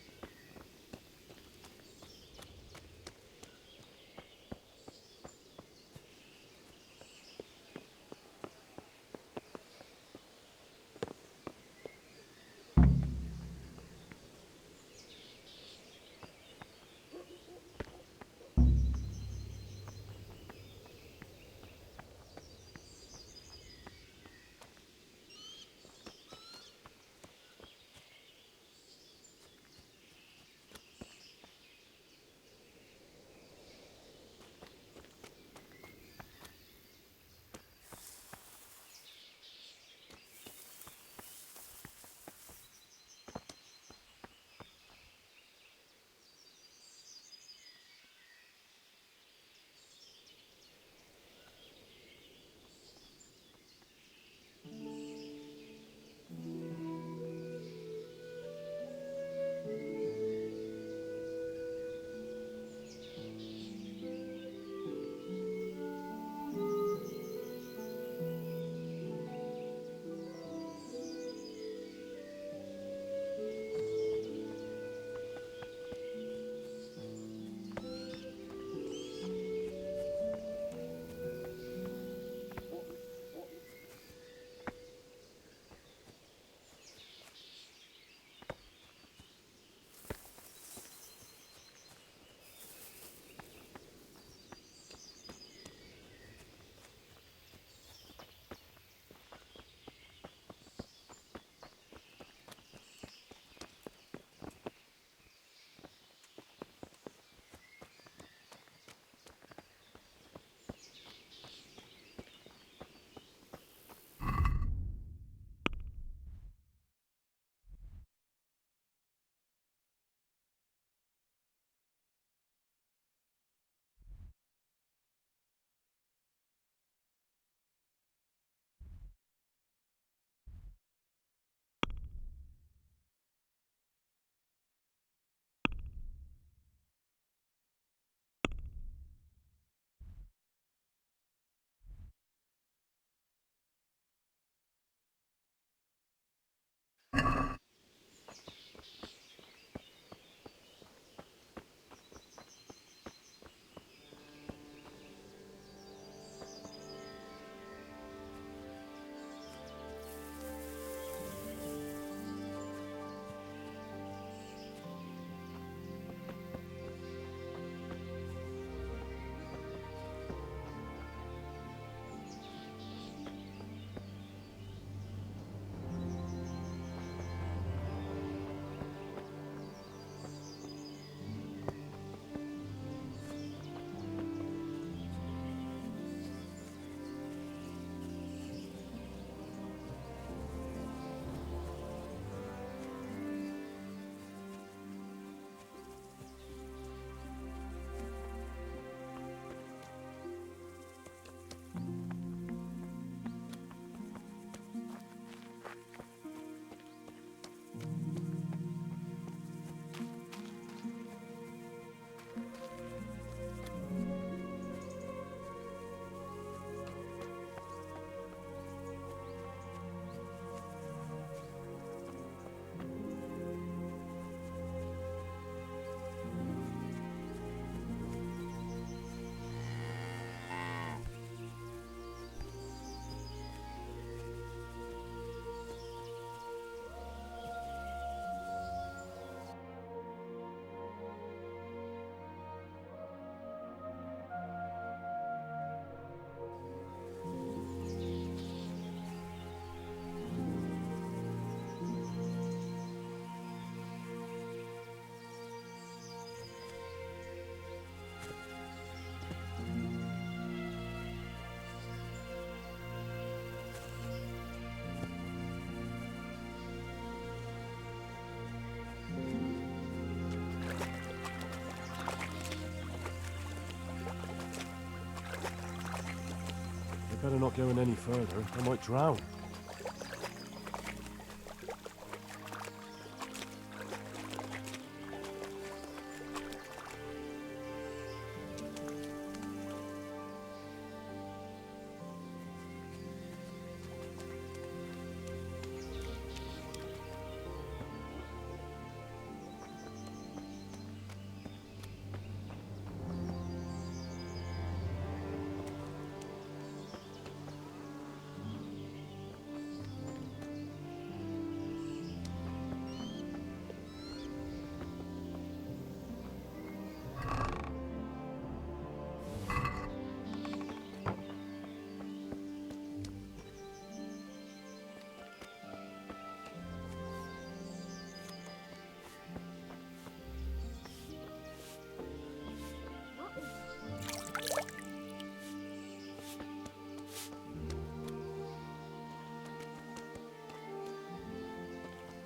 Better not going any further. I might drown.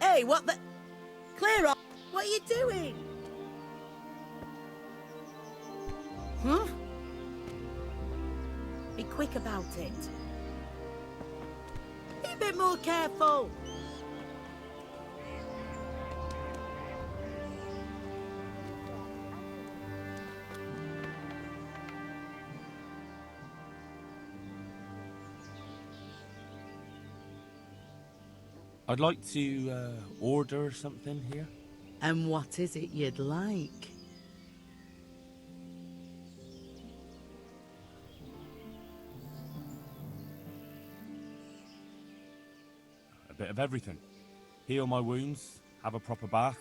Hey, what the... Clear off! What are you doing? Huh? Be quick about it. Be a bit more careful. I'd like to order something here. And what is it you'd like? A bit of everything. Heal my wounds, have a proper bath.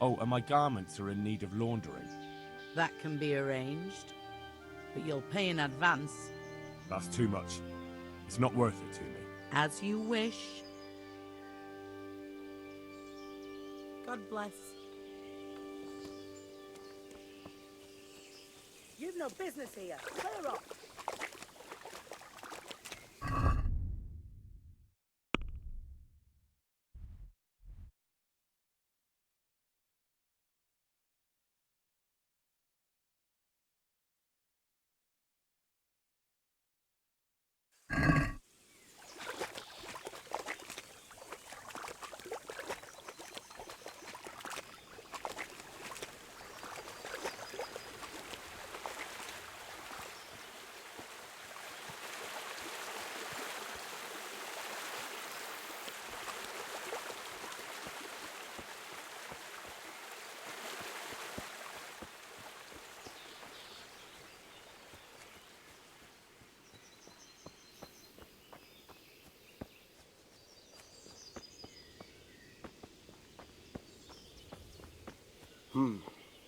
Oh, and my garments are in need of laundering. That can be arranged, but you'll pay in advance. That's too much. It's not worth it to me. As you wish. God bless. You've no business here. Clear off.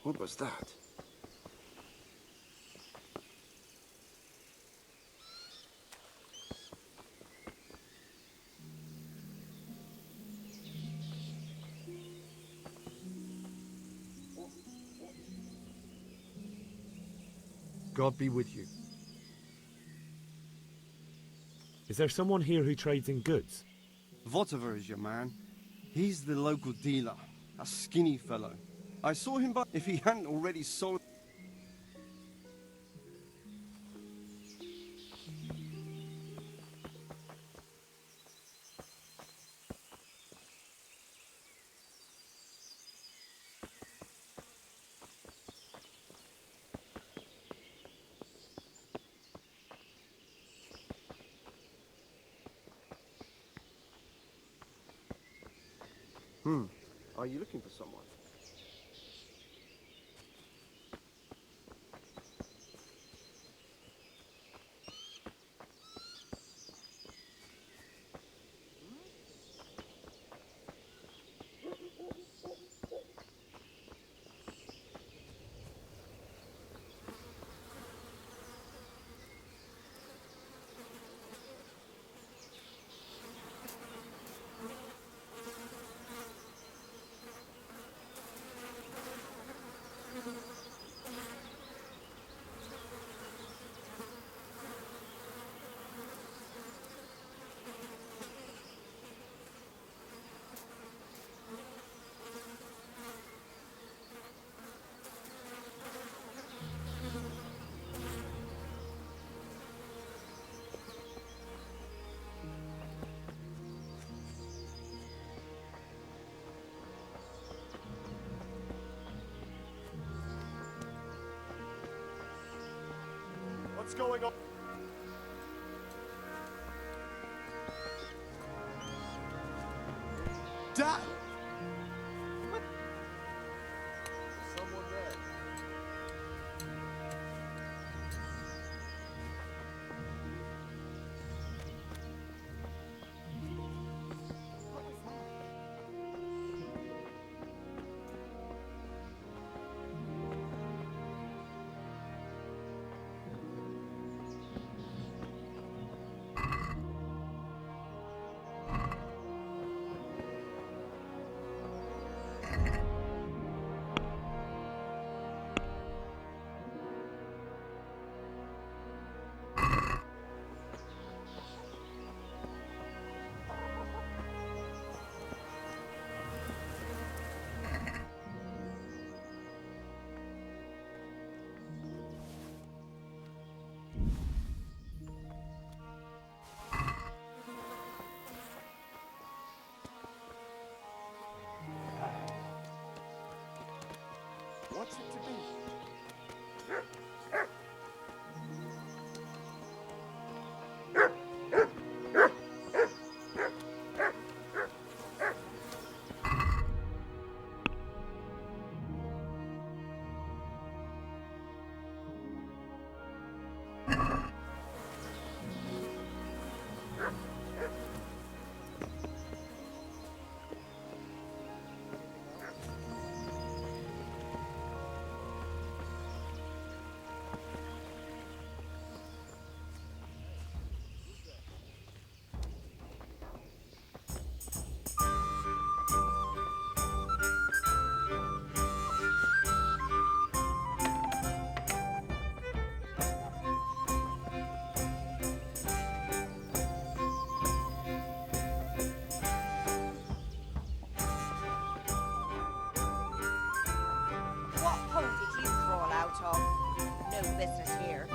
What was that? God be with you. Is there someone here who trades in goods? Whatever is your man. He's the local dealer, a skinny fellow. I saw him, but if he hadn't already sold... Are you looking for someone? What's going on? Dad! Someone there. What's it to be? What hole did you crawl out of? No business here.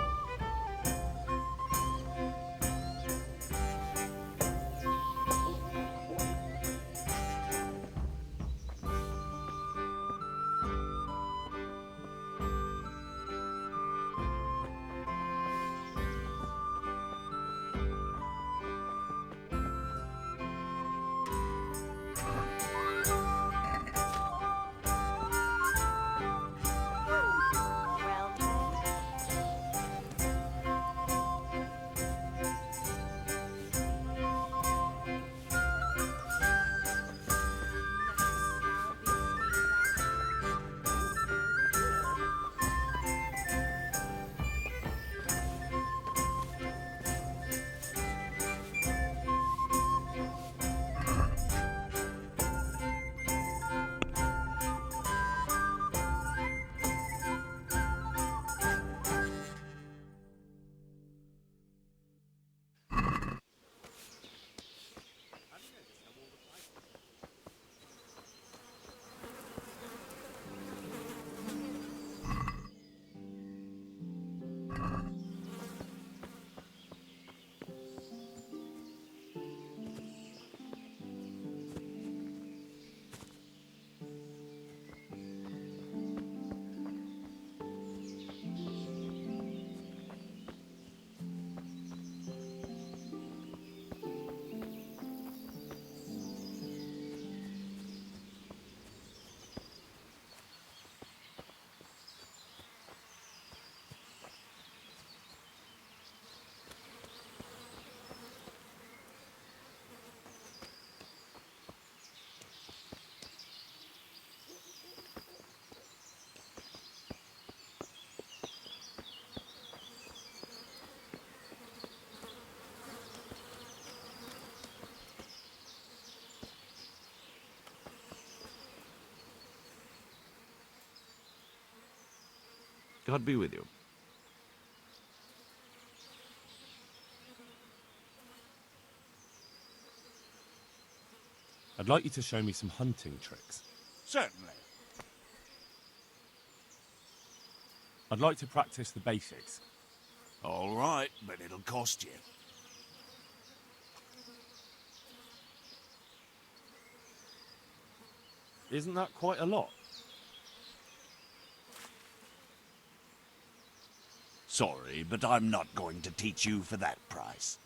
God be with you. I'd like you to show me some hunting tricks. Certainly. I'd like to practice the basics. All right, but it'll cost you. Isn't that quite a lot? Sorry, but I'm not going to teach you for that price.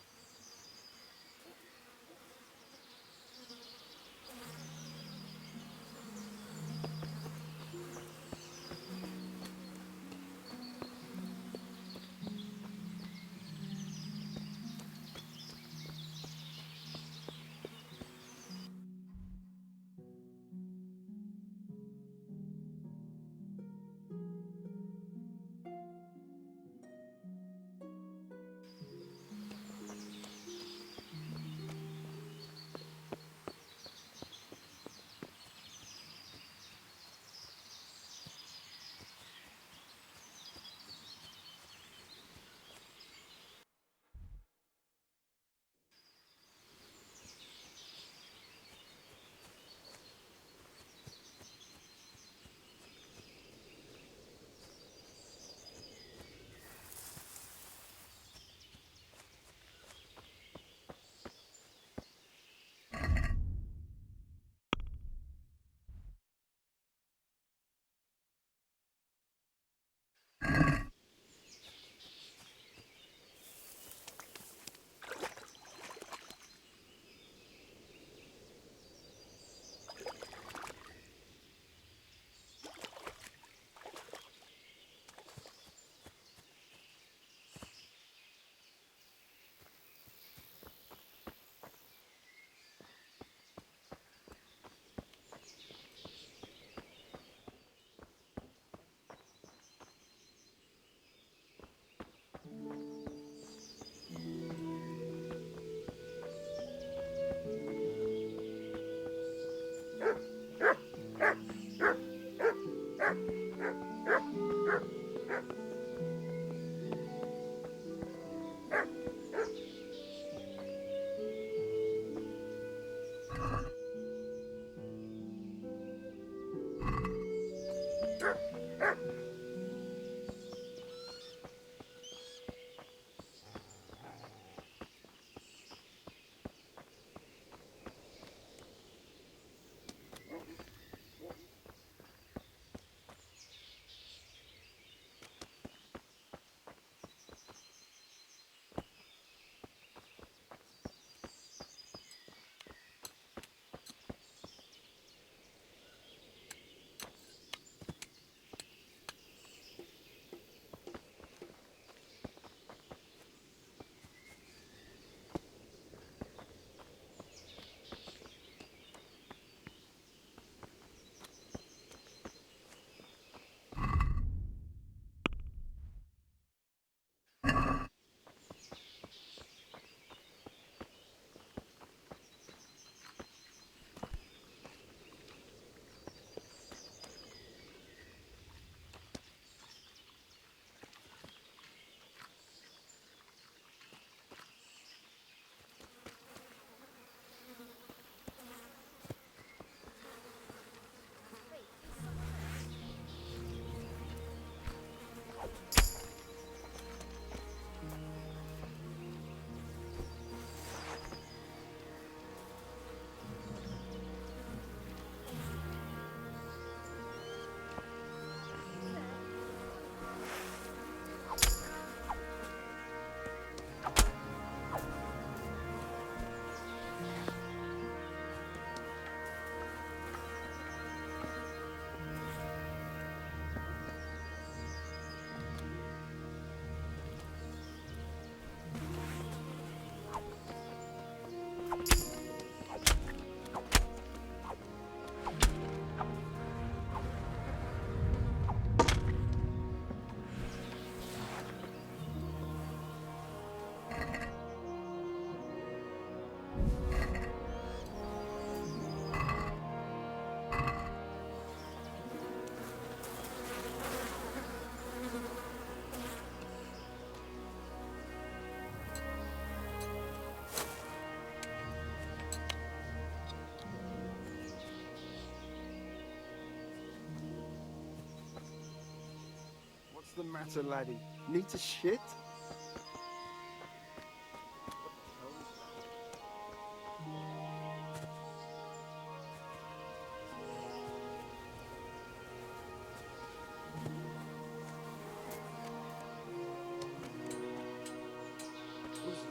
What's the matter, laddie? Need to shit?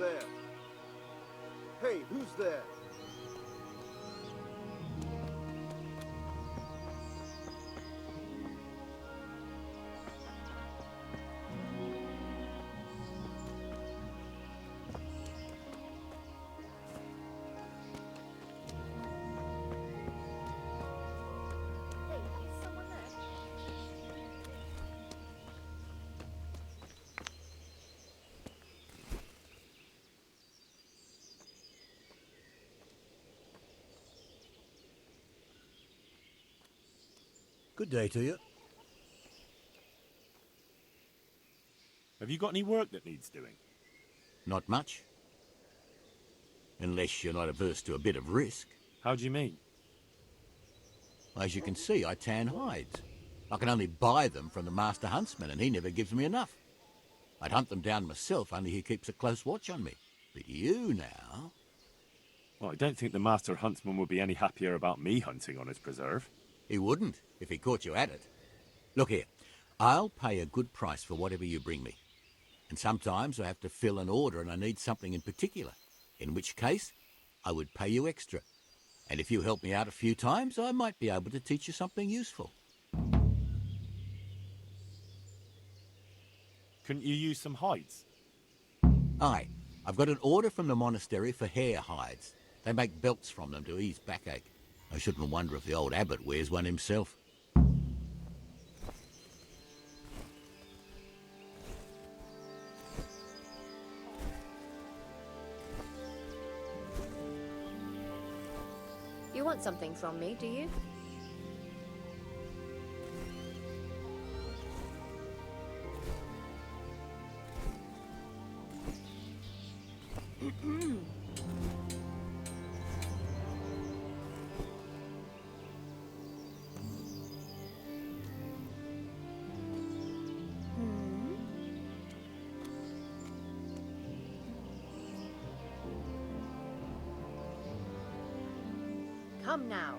there? Hey, who's there? Good day to you. Have you got any work that needs doing? Not much. Unless you're not averse to a bit of risk. How do you mean? As you can see, I tan hides. I can only buy them from the master huntsman, and he never gives me enough. I'd hunt them down myself, only he keeps a close watch on me. But you now... Well, I don't think the master huntsman would be any happier about me hunting on his preserve. He wouldn't, if he caught you at it. Look here, I'll pay a good price for whatever you bring me. And sometimes I have to fill an order and I need something in particular, in which case I would pay you extra. And if you help me out a few times, I might be able to teach you something useful. Couldn't you use some hides? Aye, I've got an order from the monastery for hare hides. They make belts from them to ease backache. I shouldn't wonder if the old abbot wears one himself. You want something from me, do you? Come now.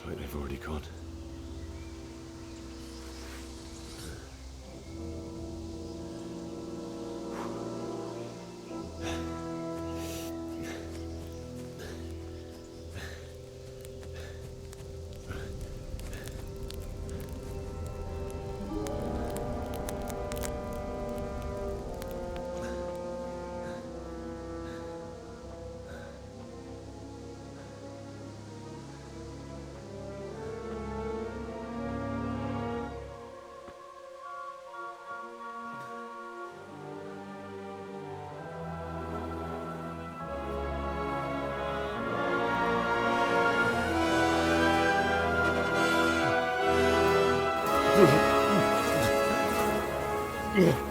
like they've already gone. Yeah.